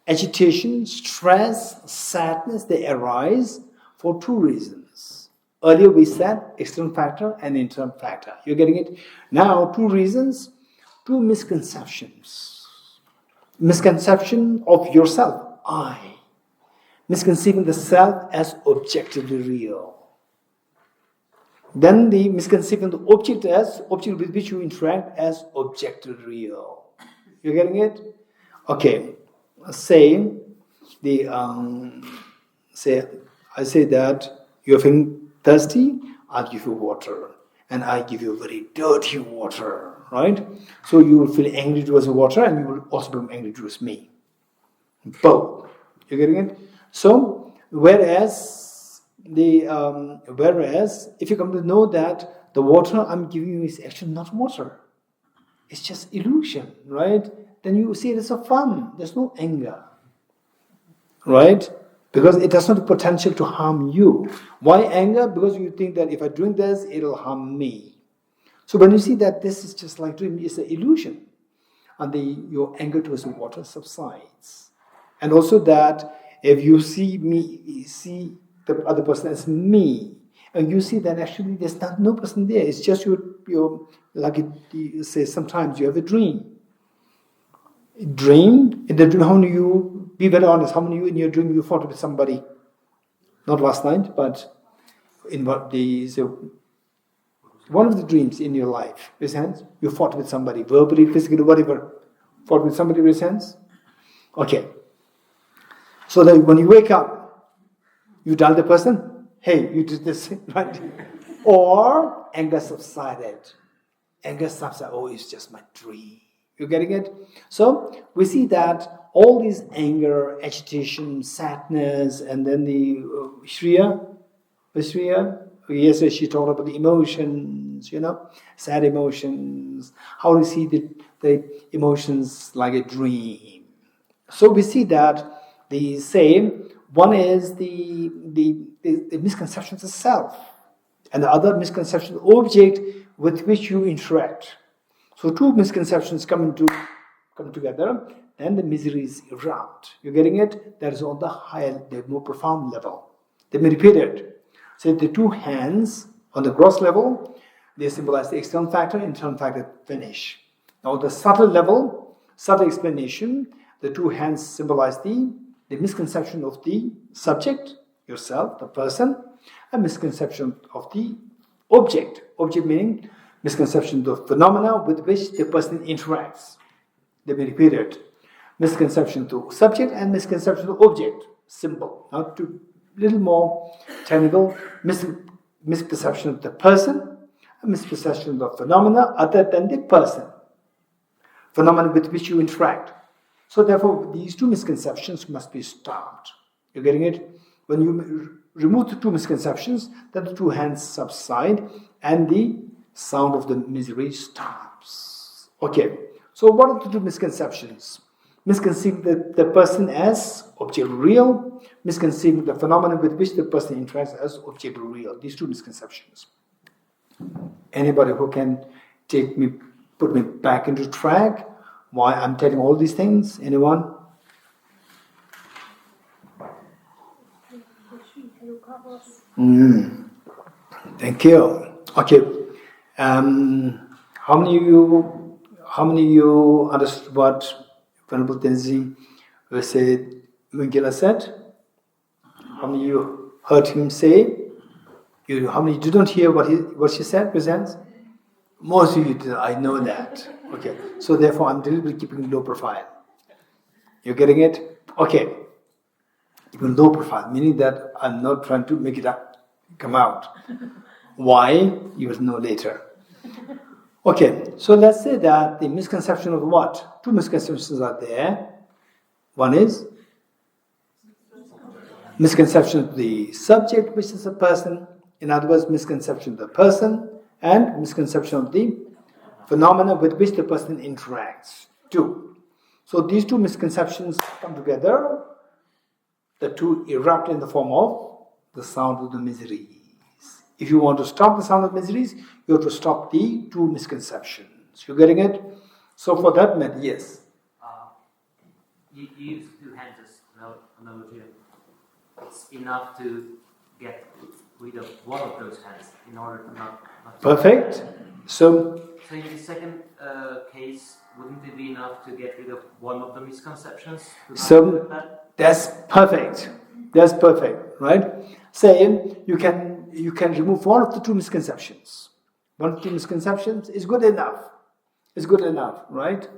[SPEAKER 5] agitation, stress, sadness, they arise for two reasons. Earlier we said external factor and internal factor. You're getting it? Now, two reasons, two misconceptions. Misconception of yourself, I. Misconceiving the self as objectively real. Then the misconceiving the object with which you interact as objectively real. You're getting it? Okay. I say that you're feeling thirsty, I'll give you water. And I give you very dirty water, right? So you will feel angry towards the water and you will also become angry towards me. Both. You're getting it? So, whereas if you come to know that the water I'm giving you is actually not water, it's just illusion, right? Then you see it as a fun. There's no anger, right? Because it does not have potential to harm you. Why anger? Because you think that if I drink this, it'll harm me. So when you see that this is just like dream, it's an illusion, and your anger towards the water subsides. And also that if you see the other person as me, and you see that actually there's no person there. It's just your like you say sometimes you have a dream. In the dream, how many you, be very honest, how many you in your dream you fought with somebody? Not last night, but in one of the dreams in your life, raise hands, you fought with somebody, verbally, physically, whatever. Fought with somebody, raise hands? Okay. So that when you wake up, you tell the person, hey, you did this, right? Or anger subsided. Oh, it's just my dream. You're getting it? So we see that all these anger, agitation, sadness, and then the Shriya, yesterday she talked about the emotions, sad emotions, how to see the emotions like a dream. So we see that the same, one is the misconceptions of self, and the other misconception of object with which you interact. So two misconceptions come together, then the miseries erupt. You're getting it? That is on the higher, the more profound level. Let me repeat it. So the two hands on the gross level, they symbolize the external factor, internal factor, finish. Now the subtle level, subtle explanation, the two hands symbolize the misconception of the subject, yourself, the person, and misconception of the object. Object meaning misconception of the phenomena with which the person interacts. Let me repeat it. Misconception to subject and misconception to object. Simple. Now to little more technical, misperception of the person and misperception of the phenomena other than the person. Phenomena with which you interact. So therefore, these two misconceptions must be stopped. You're getting it? When you remove the two misconceptions, then the two hands subside and the sound of the misery stops. Okay, so what are the two misconceptions? Misconceiving the person as object real, misconceiving the phenomenon with which the person interacts as object real. These two misconceptions. Anybody who can put me back into track, why I'm telling all these things? Anyone? Thank you. Okay. How many of you understood what Venerable Tenzin We said, Mungila said, how many you heard him say? How many didn't hear what she said, presents? Most of you did, I know that. Okay, so therefore I'm deliberately keeping low profile. You're getting it? Okay. Even low profile, meaning that I'm not trying to make it come out. Why? You will know later. Okay, so let's say that the misconception of what? Two misconceptions are there. One is misconception of the subject, which is a person. In other words, misconception of the person, and misconception of the phenomena with which the person interacts. Two. So these two misconceptions come together. The two erupt in the form of the sound of the miseries. If you want to stop the sound of miseries, you have to stop the two misconceptions. You getting it? So for that matter, yes.
[SPEAKER 9] You use two hands as analogy. It's enough to get rid of one of those hands in order to not
[SPEAKER 5] Perfect. So
[SPEAKER 9] in the second case, wouldn't it be enough to get rid of one of the misconceptions?
[SPEAKER 5] That's perfect. That's perfect, right? Say you can remove one of the two misconceptions. One of the two misconceptions is good enough. It's good enough, right?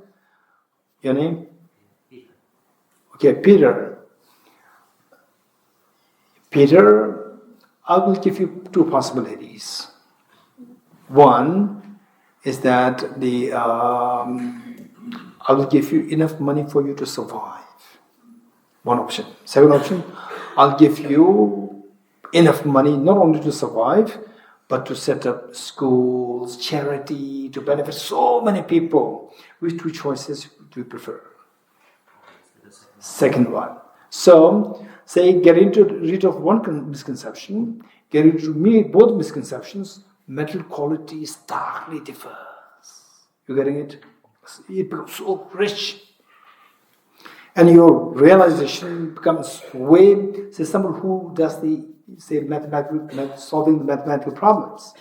[SPEAKER 5] Your name?
[SPEAKER 9] Peter.
[SPEAKER 5] Okay, Peter. Peter, I will give you two possibilities. One is that I will give you enough money for you to survive. One option. Second option, I'll give you enough money not only to survive, but to set up schools, charity, to benefit so many people. Which two choices do you prefer? Second one. So, say getting rid of one misconception, getting rid of both misconceptions, mental quality starkly differs. You getting it? It becomes so rich. And your realization becomes way, say someone who does solving the mathematical problems.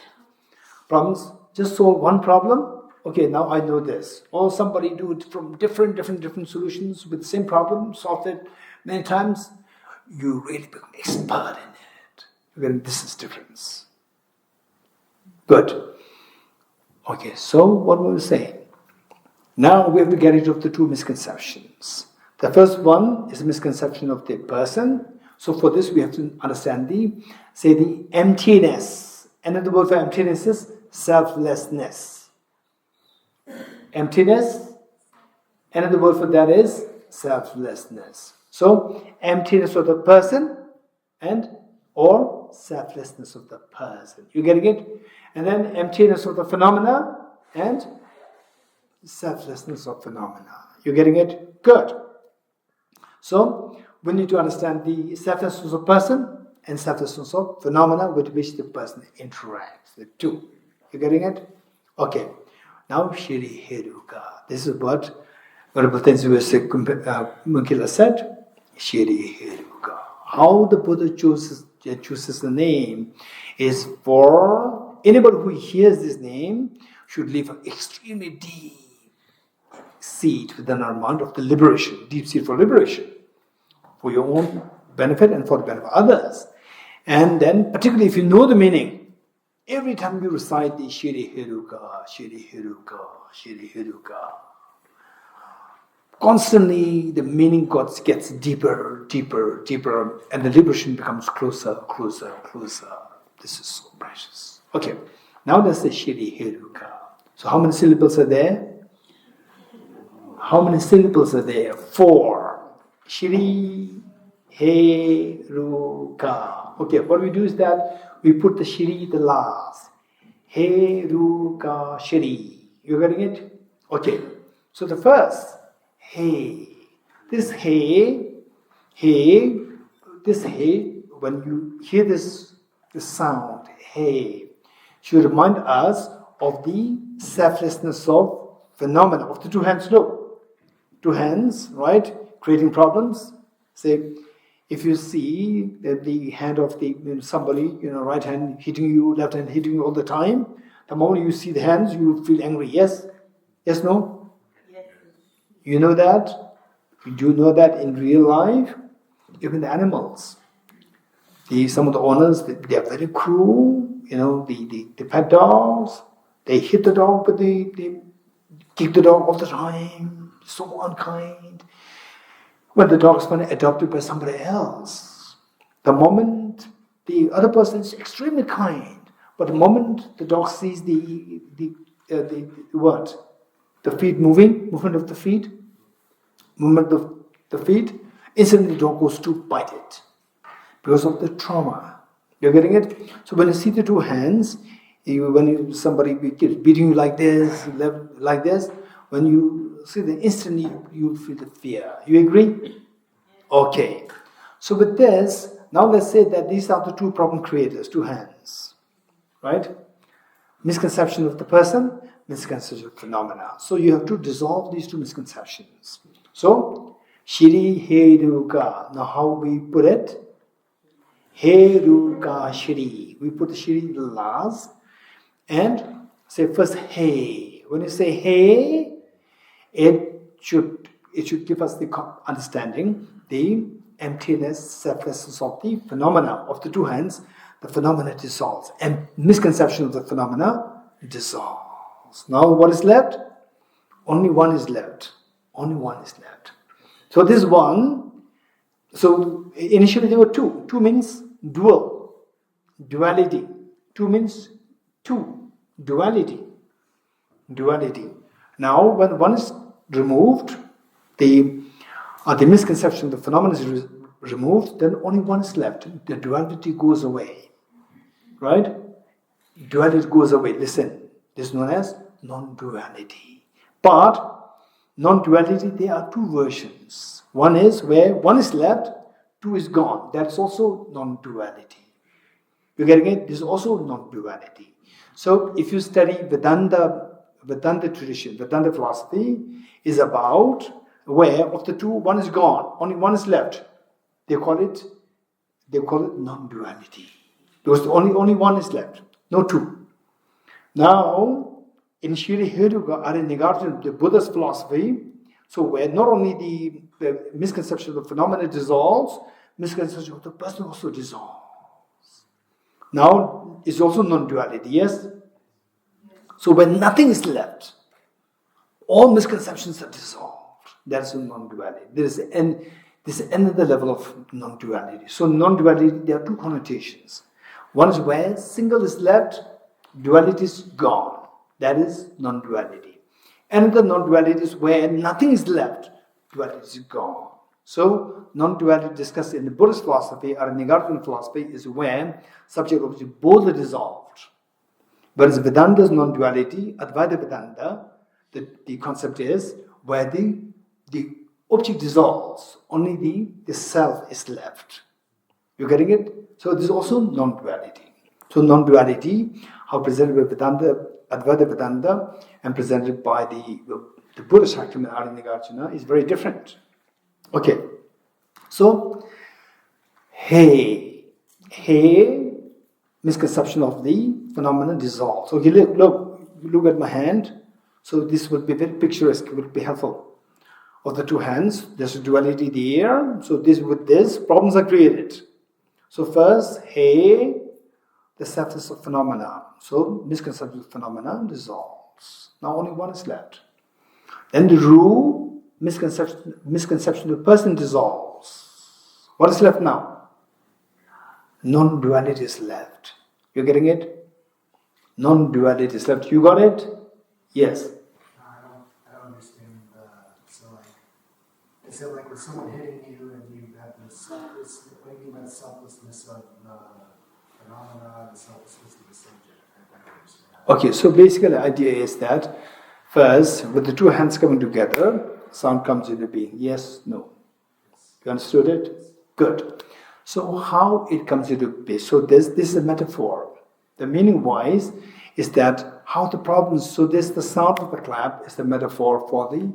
[SPEAKER 5] Just solve one problem, okay, now I know this. Or somebody do it from different solutions with the same problem, solve it many times, you really become expert in it. Again, this is difference. Good. Okay, so what were we saying? Now we have to get rid of the two misconceptions. The first one is a misconception of the person. So for this we have to understand the emptiness. Another word for emptiness is selflessness. Emptiness, another word for that is selflessness. So emptiness of the person and or selflessness of the person. You getting it? And then emptiness of the phenomena and selflessness of phenomena. You getting it? Good. So we need to understand the selflessness of person and selflessness of phenomena with which the person interacts. The two. You getting it? Okay. Now Shri Heruka. This is what Venerable Tenzin Munkila said. Shri Heruka. How the Buddha chooses the name is for anybody who hears this name should leave an extremely deep seed within our mind of the liberation, deep seed for liberation, for your own benefit and for the benefit of others. And then, particularly if you know the meaning, every time you recite the Shri Heruka, Shri Heruka, Shri Heruka, constantly the meaning gets deeper, deeper, deeper, and the liberation becomes closer, closer, closer. This is so precious. Okay, now that's the Shri Heruka. So how many syllables are there? How many syllables are there? 4. Shri Heruka. Okay, what we do is that we put the Shri the last. Heruka Shri. You getting it? Okay. So the first, He. This He, when you hear this sound, He, should remind us of the selflessness of phenomena of the two hands. Look. Two hands, right? Creating problems. Say, if you see that the hand of somebody, right hand hitting you, left hand hitting you all the time, the moment you see the hands, you feel angry. Yes? Yes, no?
[SPEAKER 8] Yes.
[SPEAKER 5] You know that? You do know that in real life, even the animals, some of the owners, they are very cruel. The pet dogs, they hit the dog, but they kick the dog all the time. So unkind. When the dog is finally adopted by somebody else, the moment the other person is extremely kind, but the moment the dog sees the movement of the feet, instantly the dog goes to bite it because of the trauma. You're getting it? So when you see the two hands, somebody keeps beating you like this, when you see the instantly you feel the fear. You agree? Okay. So with this, now let's say that these are the two problem creators, two hands. Right? Misconception of the person, misconception of phenomena. So you have to dissolve these two misconceptions. So, Shiri Heruka. Now how we put it? Heruka Shiri. We put the Shiri last and say first Hey. When you say Hey, it should give us the understanding, the emptiness, selflessness of the phenomena of the two hands. The phenomena dissolves, and misconception of the phenomena dissolves. Now what is left? Only one is left. Only one is left. So this one, so initially there were two. Two means dual, duality. Two means two, duality. Now when one is removed, the misconception, the phenomenon is removed, then only one is left. The duality goes away. Right? Duality goes away. Listen, this is known as non-duality. But non-duality, there are two versions. One is where one is left, two is gone. That's also non-duality. You getting it? This is also non-duality. So if you study Vedanta tradition, Vedanta philosophy is about where of the two, one is gone, only one is left. They call it non-duality. Because only one is left, no two. Now, in Shri Heruka Nagarjuna, the Buddha's philosophy, so where not only the misconception of the phenomena dissolves, misconception of the person also dissolves. Now, it's also non-duality, yes? So when nothing is left, all misconceptions are dissolved. That's non-duality. This is another level of non-duality. So non-duality, there are two connotations. One is where single is left, duality is gone. That is non-duality. Another non-duality is where nothing is left, duality is gone. So non-duality discussed in the Buddhist philosophy or Nagarjuna philosophy is where subject object both are dissolved. Whereas Vedanta's non-duality, Advaita Vedanta, the concept is where the object dissolves, only the self is left. You getting it? So this is also non-duality. So non-duality, how presented by Vedanta, Advaita Vedanta, and presented by the Buddhist Shakti Nagarjuna is very different. Okay. So, hey, misconception of the phenomenon dissolves. Okay, look at my hand. So this would be very picturesque, would be helpful. Of the two hands, there's a duality there. So with this, problems are created. So first, hey, the selfless of phenomena. So misconception of phenomena dissolves. Now only one is left. Then the rule, misconception of the person dissolves. What is left now? Non-duality is left. You're getting it? Non-duality is left. You got it? Yes.
[SPEAKER 10] I don't understand. Is it like with someone hitting you and you have the selfless, what do you mean by the selflessness of the phenomena, the selflessness of the subject? I don't understand.
[SPEAKER 5] Okay, so basically the idea is that first, with the two hands coming together, sound comes into being. Yes, no. You understood it? Good. So how it comes into being? So this is a metaphor. The meaning wise is that how the problems, so the sound of the clap is the metaphor for the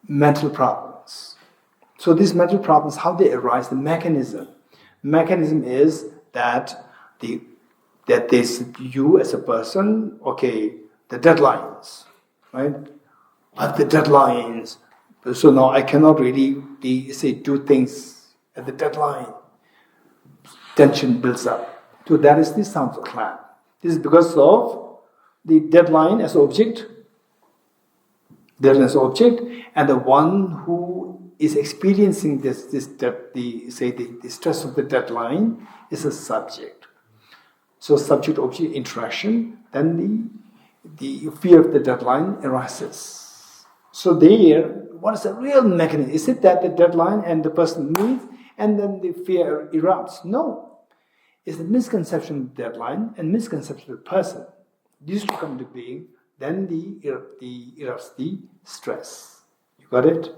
[SPEAKER 5] mental problems. So these mental problems, how they arise, the mechanism. Mechanism is that you as a person, okay, the deadlines, right? But the deadlines, So now I cannot really do things at the deadline. Tension builds up. So that is the sound clan. This is because of the deadline as object, and the one who is experiencing the stress of the deadline is a subject. So subject-object interaction, then the fear of the deadline arises. So there, what is the real mechanism? Is it that the deadline and the person meets and then the fear erupts? No. It's the misconception of the deadline and misconception of the person. These two come into being, then erupts the stress. You got it?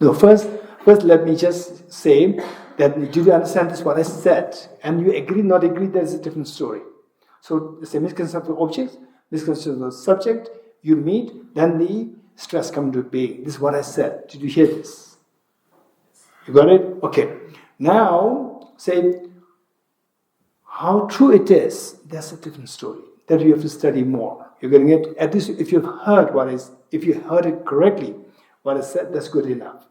[SPEAKER 5] No, first let me just say that, do you understand this, what I said? And you agree, not agree, there's a different story. So it's a misconception of objects, misconception of subject, you meet, then the stress comes into being. This is what I said. Did you hear this? You got it? Okay. Now, say how true it is, that's a different story. That you have to study more. You're getting it? At least if you've heard if you heard it correctly, what I said, that's good enough.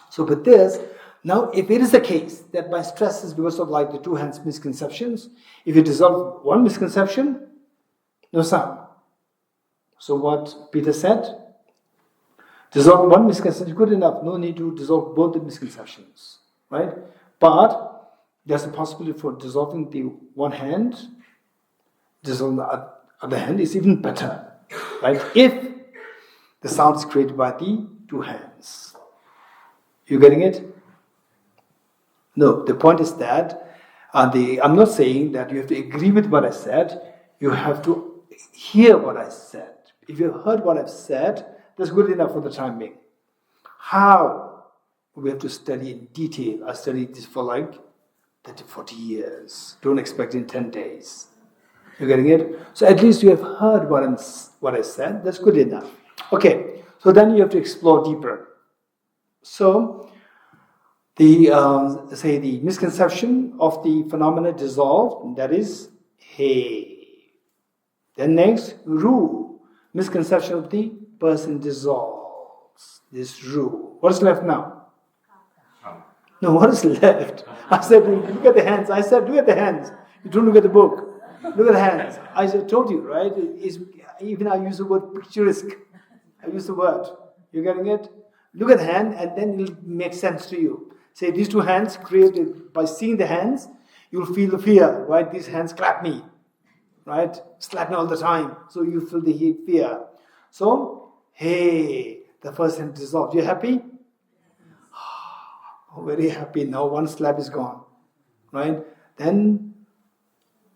[SPEAKER 5] So with this, now if it is the case that my stress is because of like the two hands misconceptions, if you dissolve one misconception, no sound. So what Peter said, dissolve one misconception, good enough. No need to dissolve both the misconceptions, right? But there's a possibility for dissolving the one hand, dissolving the other hand is even better, right? If the sound is created by the two hands. You getting it? No, the point is that I'm not saying that you have to agree with what I said. You have to hear what I said. If you have heard what I've said, that's good enough for the time being. How? We have to study in detail. I studied this for like 30, 40 years. Don't expect in 10 days. You getting it? So at least you have heard what I said. That's good enough. Okay. So then you have to explore deeper. So the misconception of the phenomena dissolved. That is hey. Then next ru. Misconception of the person dissolves. This ru. What's left now? No, what is left? I said, look at the hands. I said, look at the hands. You don't look at the book. Look at the hands. I told you, right? Even I use the word picturesque. I use the word. You getting it? Look at the hand and then it will make sense to you. Say these two hands created, by seeing the hands, you'll feel the fear, right? These hands clap me, right? Slap me all the time. So you feel the fear. So, hey, the first hand dissolved. You happy? Oh, very happy. Now one slap is gone, right? Then,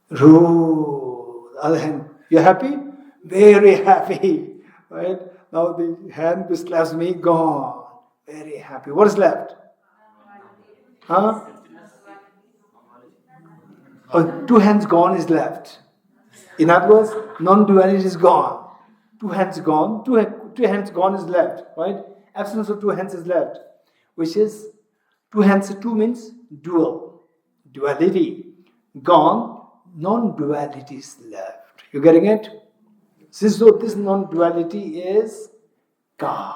[SPEAKER 5] ru, the other hand. You happy? Very happy, right? Now the hand which slaps me, gone. Very happy. What is left? Huh? Oh, two hands gone is left. In other words, non-duality is gone. Two hands gone. Two hands gone is left, right? Absence of two hands is left, which is two hands. Two means dual, duality gone. Non-duality is left. You getting it? So this non-duality is God,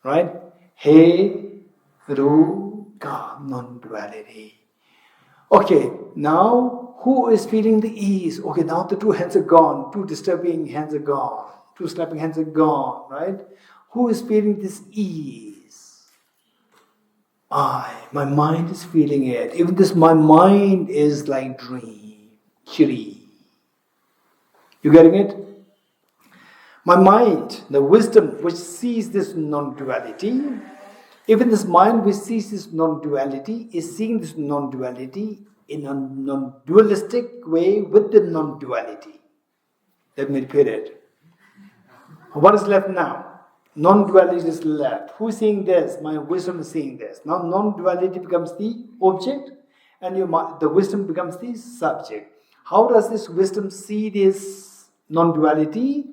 [SPEAKER 5] right? Hey, ru, God, non-duality. Okay, now who is feeling the ease? Okay, now the two hands are gone. Two disturbing hands are gone. Two slapping hands are gone, right? Who is feeling this ease? My mind is feeling it. Even this, my mind is like dream, chiri. You getting it? My mind, the wisdom which sees this non-duality, even this mind which sees this non-duality is seeing this non-duality in a non-dualistic way with the non-duality. Let me repeat it. What is left now? Non-duality is left. Who is seeing this? My wisdom is seeing this. Now non-duality becomes the object and the wisdom becomes the subject. How does this wisdom see this non-duality?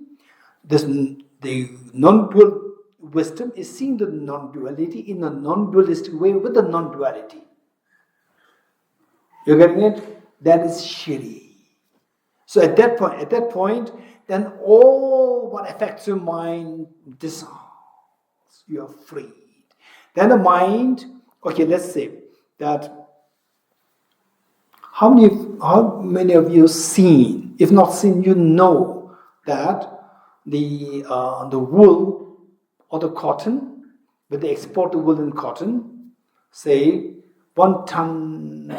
[SPEAKER 5] The non-dual wisdom is seeing the non-duality in a non-dualistic way with the non-duality. You're getting it? That is Shri. So at that point, then all what affects your mind dissolves. You are freed. Then the mind, okay, let's say that how many of you seen, if not seen, you know that the wool or the cotton, when they export the wool and cotton, say 1 ton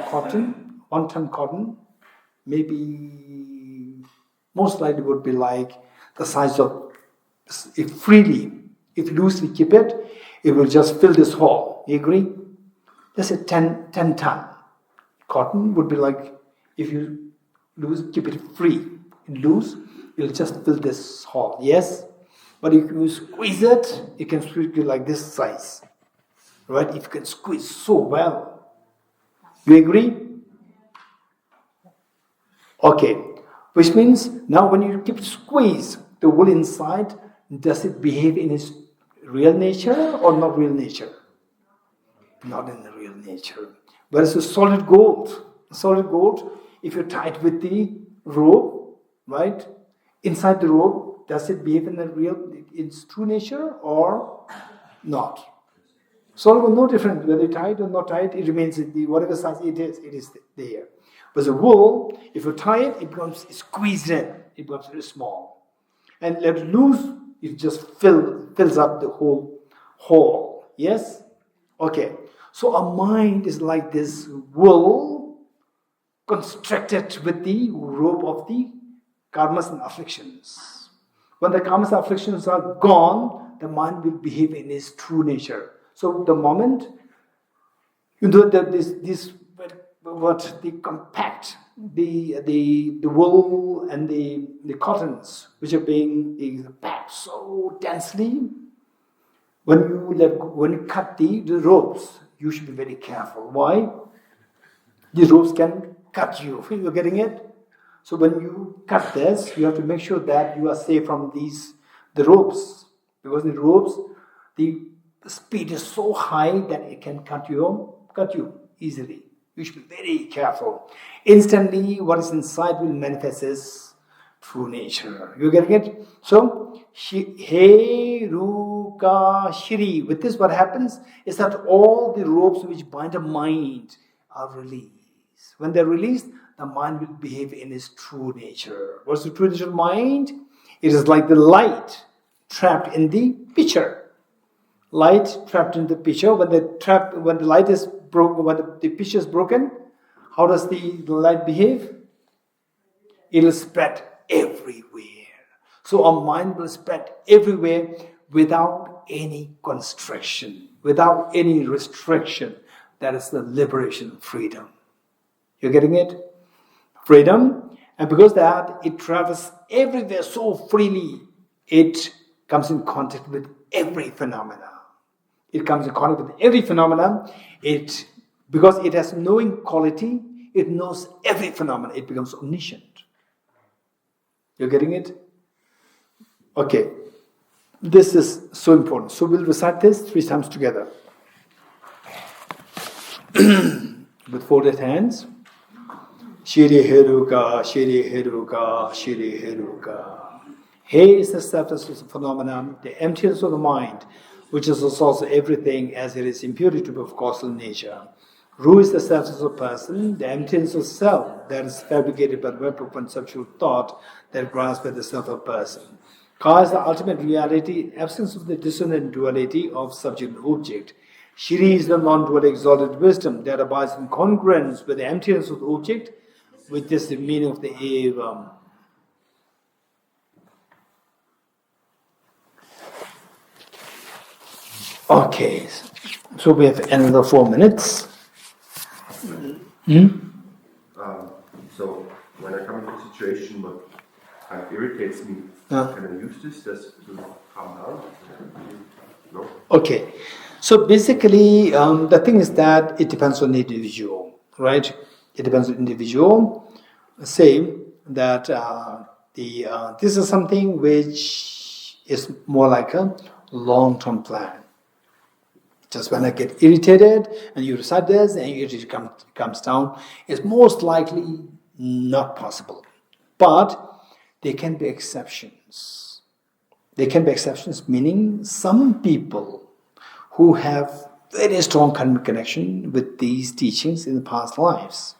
[SPEAKER 5] cotton, maybe most likely would be like the size of, if loosely keep it, it will just fill this hole. You agree? Let's say 10 ton. Cotton would be like, if you keep it free, loose, it'll just fill this hole. Yes? But if you squeeze it, you can squeeze it like this size. Right? If you can squeeze so well. You agree? Okay. Which means now when you keep squeeze the wool inside, does it behave in its real nature or not real nature? Not in the real nature. Whereas the solid gold, if you tie it with the rope, right? Inside the rope, does it behave in its true nature or not? Solid gold, no different. Whether you tie it or not tie it, it remains in the whatever size it is there. But the wool, if you tie it, it becomes squeezed in. It becomes very small. And let it loose, it just fills up the whole hole. Yes? Okay. So our mind is like this wool constructed with the rope of the karmas and afflictions. When the karmas and afflictions are gone, the mind will behave in its true nature. So the moment you know that the compact, the wool and the cottons which are being packed so densely, when you cut the ropes, you should be very careful. Why? These ropes can cut you. You're getting it? So when you cut this, you have to make sure that you are safe from the ropes. Because the ropes, the speed is so high that it can cut you easily. You should be very careful. Instantly, what is inside will manifest as true nature. You getting it? So, He Ruka Shri. With this, what happens is that all the ropes which bind a mind are released. When they're released, the mind will behave in its true nature. What's the true nature of mind? It is like the light trapped in the pitcher. Light trapped in the pitcher. When the light is broken, when the pitcher is broken, how does the light behave? It will spread everywhere. So our mind will spread everywhere without any constriction, without any restriction. That is the liberation, freedom. You're getting it? Freedom. And because that, it travels everywhere so freely, it comes in contact with every phenomena. It comes in contact with every phenomena. Because it has knowing quality, it knows every phenomenon. It becomes omniscient. You're getting it? Okay. This is so important. So we'll recite this 3 times together. With folded hands. Shiri Heruka, Shiri Heruka, Shiri Heruka. He is the selfless phenomenon, the emptiness of the mind, which is the source of everything as it is imputed to be of causal nature. Ru is the selfless of person, the emptiness of self that is fabricated by the web of conceptual thought that grasps by the self of person. Ka is the ultimate reality, absence of the dissonant duality of subject and object. Shri is the non-dual exalted wisdom that abides in congruence with the emptiness of the object, which is the meaning of the evam. Okay, so we have another 4 minutes.
[SPEAKER 11] So when I come into a situation that kind of irritates me, can I use this just to calm down? No?
[SPEAKER 5] Okay, so basically the thing is that it depends on the individual, right? It depends on the individual. Say that this is something which is more like a long-term plan. Just when I get irritated and you recite this and it comes down, it's most likely not possible. But there can be exceptions. There can be exceptions, meaning some people who have very strong karmic connection with these teachings in the past lives.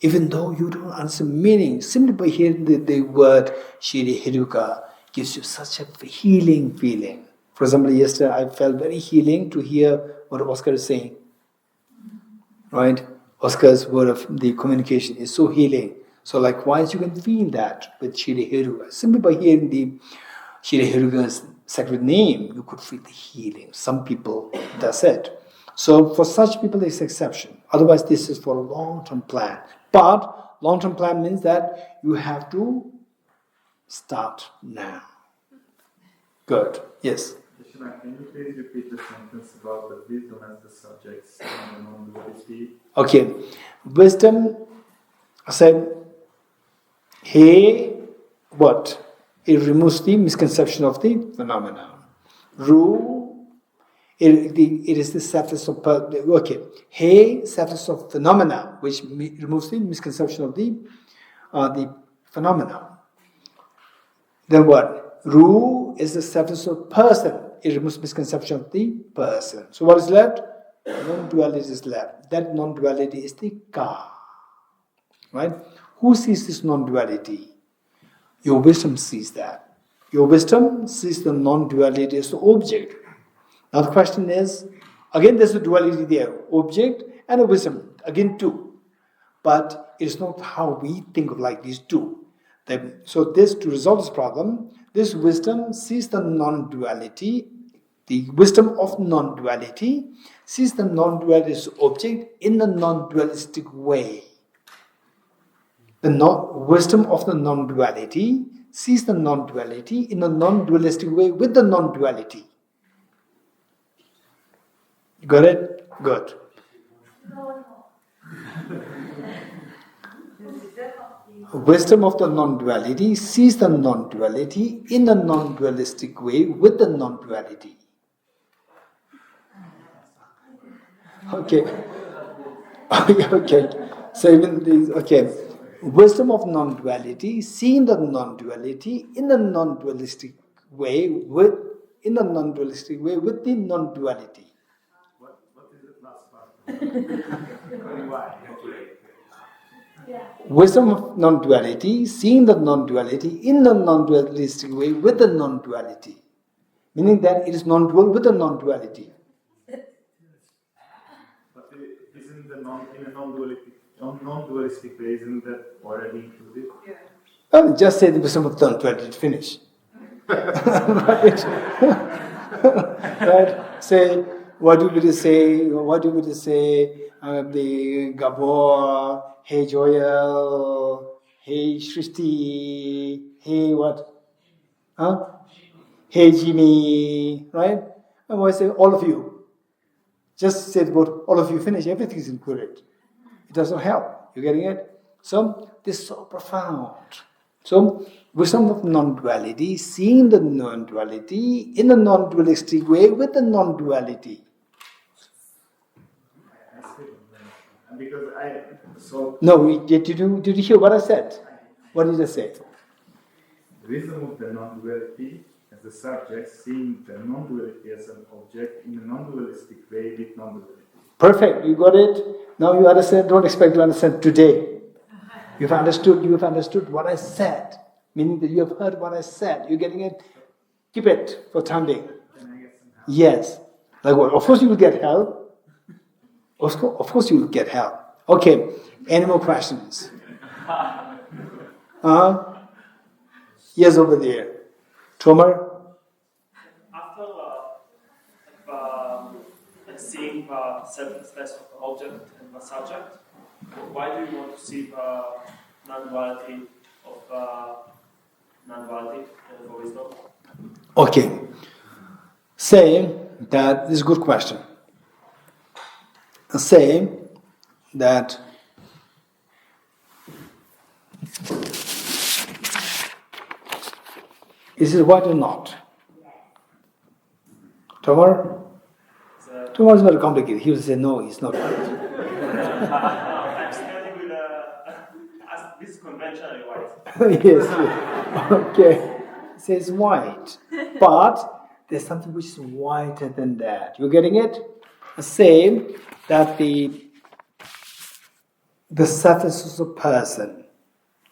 [SPEAKER 5] Even though you don't understand meaning, simply by hearing the word Shri Hiruka gives you such a healing feeling. For example, yesterday I felt very healing to hear what Oscar is saying. Right? Oscar's word of the communication is so healing. So likewise, you can feel that with Shri Hiruka. Simply by hearing the Shri Hiruka's sacred name, you could feel the healing. Some people, that's it. So for such people, there's exception. Otherwise, this is for a long-term plan. But long-term plan means that you have to start now. Good. Yes.
[SPEAKER 12] Krishna, can you please repeat the sentence about the wisdom as the subjects and the non-duality?
[SPEAKER 5] Okay. Wisdom, I said, hey, what? It removes the misconception of the phenomena. Ru, it is the status of, okay. Hey, status of phenomena, which removes the misconception of the phenomena. Then what? Ru is the status of person. It removes misconception of the person. So what is left? Non-duality is left. That non-duality is the ka. Right? Who sees this non-duality? Your wisdom sees that. Your wisdom sees the non-duality as the object. Now the question is, again there's a duality there. Object and a wisdom. Again two. But it's not how we think of like these two. So to resolve this problem, this wisdom sees the non-duality, the wisdom of non-duality sees the non-duality as object in the non-dualistic way. The wisdom of the non-duality sees the non-duality in a non-dualistic way with the non-duality. You got it? Good. Wisdom of the non-duality sees the non-duality in a non-dualistic way with the non-duality. Okay. Okay. So even these, okay. Wisdom of non-duality, seeing the non-duality in a non-dualistic way with the non-duality.
[SPEAKER 12] What is the last part? Why?
[SPEAKER 5] Wisdom of non-duality, seeing the non-duality in a non-dualistic way with the non-duality. Meaning that it is non-dual with the non-duality.
[SPEAKER 12] But isn't the non-dualistic way, isn't that already included?
[SPEAKER 5] Oh, just say the wisdom of non-duality, finish. Right? Right? Say, what do we say? The Gabor, hey Joel, hey Shrishti, hey what? Huh? Hey Jimmy, right? And I say all of you. Just say the word all of you, finish, everything is included. It does not help. You getting it? So this is so profound. So wisdom of non-duality, seeing the non-duality in a non-dualistic way with the non-duality.
[SPEAKER 12] Because
[SPEAKER 5] No, did you hear what I said? What did I say?
[SPEAKER 12] Wisdom of the non-duality as the subject, seeing the non-duality as an object in a non-dualistic way with non-duality.
[SPEAKER 5] Perfect, you got it. Now you understand. Don't expect to understand today. You've understood what I said. Meaning that you have heard what I said. You're getting it. Keep it for time being. Yes. Like what? Of course you will get help. Of course you will get help. Okay. Any more questions? Yes, over there. Tomer?
[SPEAKER 3] After seeing the selflessness of the object and the subject, why do you want to see the non-duality of non-duality for wisdom?
[SPEAKER 5] Okay. Say that this is a good question. Say that is it white or not? Tomorrow? Tomorrow is very complicated. He will say no, it's not white.
[SPEAKER 3] I'm standing with this is conventionally white.
[SPEAKER 5] Yes, yes. Okay. It says white. But there's something which is whiter than that. You're getting it? Same that the surface of a person.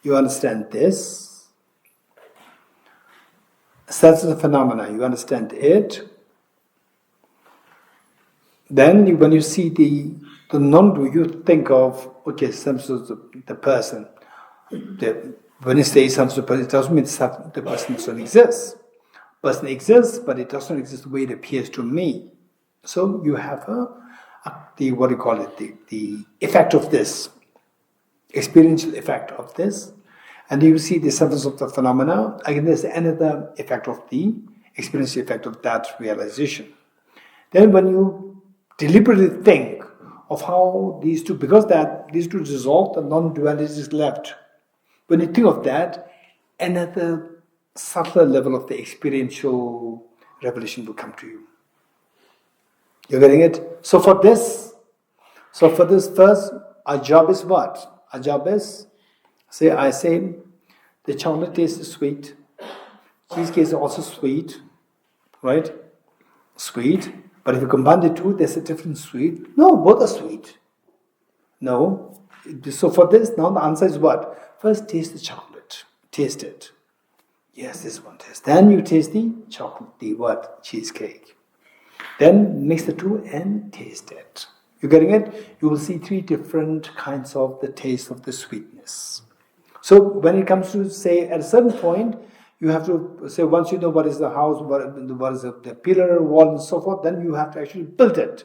[SPEAKER 5] You understand this? Surface of phenomena. You understand it? Then when you see the non-dual, you think of, okay, surface of the person. When you say surface of the person, it doesn't mean the person doesn't exist. Person exists, but it doesn't exist the way it appears to me. So you have the what do you call it? The effect of this, experiential effect of this, and you see the surface of the phenomena. Again, there's another effect of the experiential effect of that realization. Then, when you deliberately think of how these two, because that these two dissolve, the non-duality is left. When you think of that, another subtler level of the experiential revelation will come to you. You're getting it? So for this first, our job is what? Our job is, I say, the chocolate taste is sweet, cheesecake is also sweet, right? Sweet, but if you combine the two, there's a different sweet. No, both are sweet. No. So for this, now the answer is what? First taste the chocolate. Taste it. Yes, this one taste. Then you taste the chocolate, the what? Cheesecake. Then mix the two and taste it. You're getting it? You will see three different kinds of the taste of the sweetness. So when it comes to, say, at a certain point, you have to say, once you know what is the house, what is the pillar, wall, and so forth, then you have to actually build it.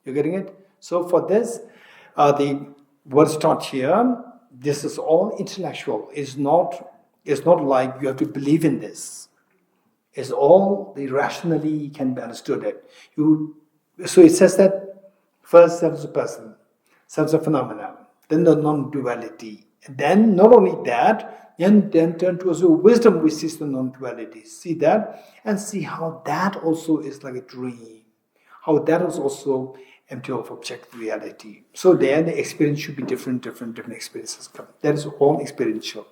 [SPEAKER 5] You're getting it? So for this, the what's taught here, this is all intellectual. It's not like you have to believe in this. It's all the rationally can be understood. So it says that first sense of person, sense of phenomena, then the non-duality. And then not only that, then turn to also wisdom which sees the non-duality. See that and see how that also is like a dream. How that is also empty of objective reality. So there the experience should be different experiences come. That is all experiential.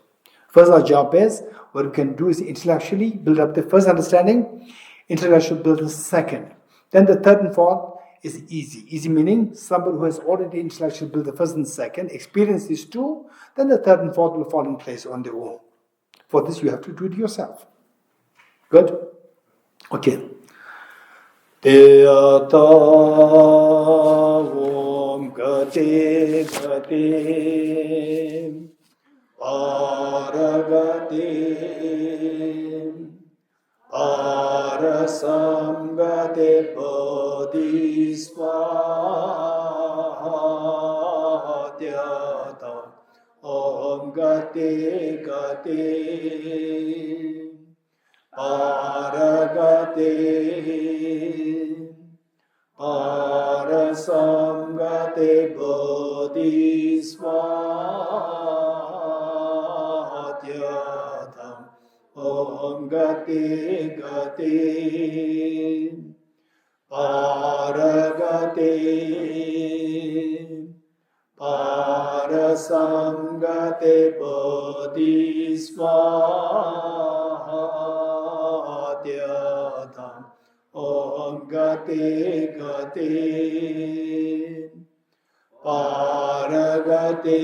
[SPEAKER 5] First, our job is, what we can do is intellectually build up the first understanding, intellectual build the second. Then the third and fourth is easy. Easy meaning somebody who has already intellectually built the first and second, experience these two, then the third and fourth will fall in place on their own. For this, you have to do it yourself. Good? Okay. Deyata Om Gati Gati Paragati Parasamgate Bodhisvatyata Om Gati Gati Paragati Parasamgate Bodhisvatyata Om Gati Gati Paragati Parasamgate Bodhisvatyata Om Gati Gati Paragati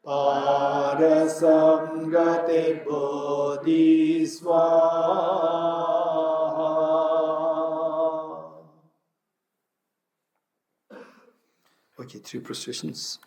[SPEAKER 5] Parasamgate Bodhisvaha. Okay, 3 prostrations.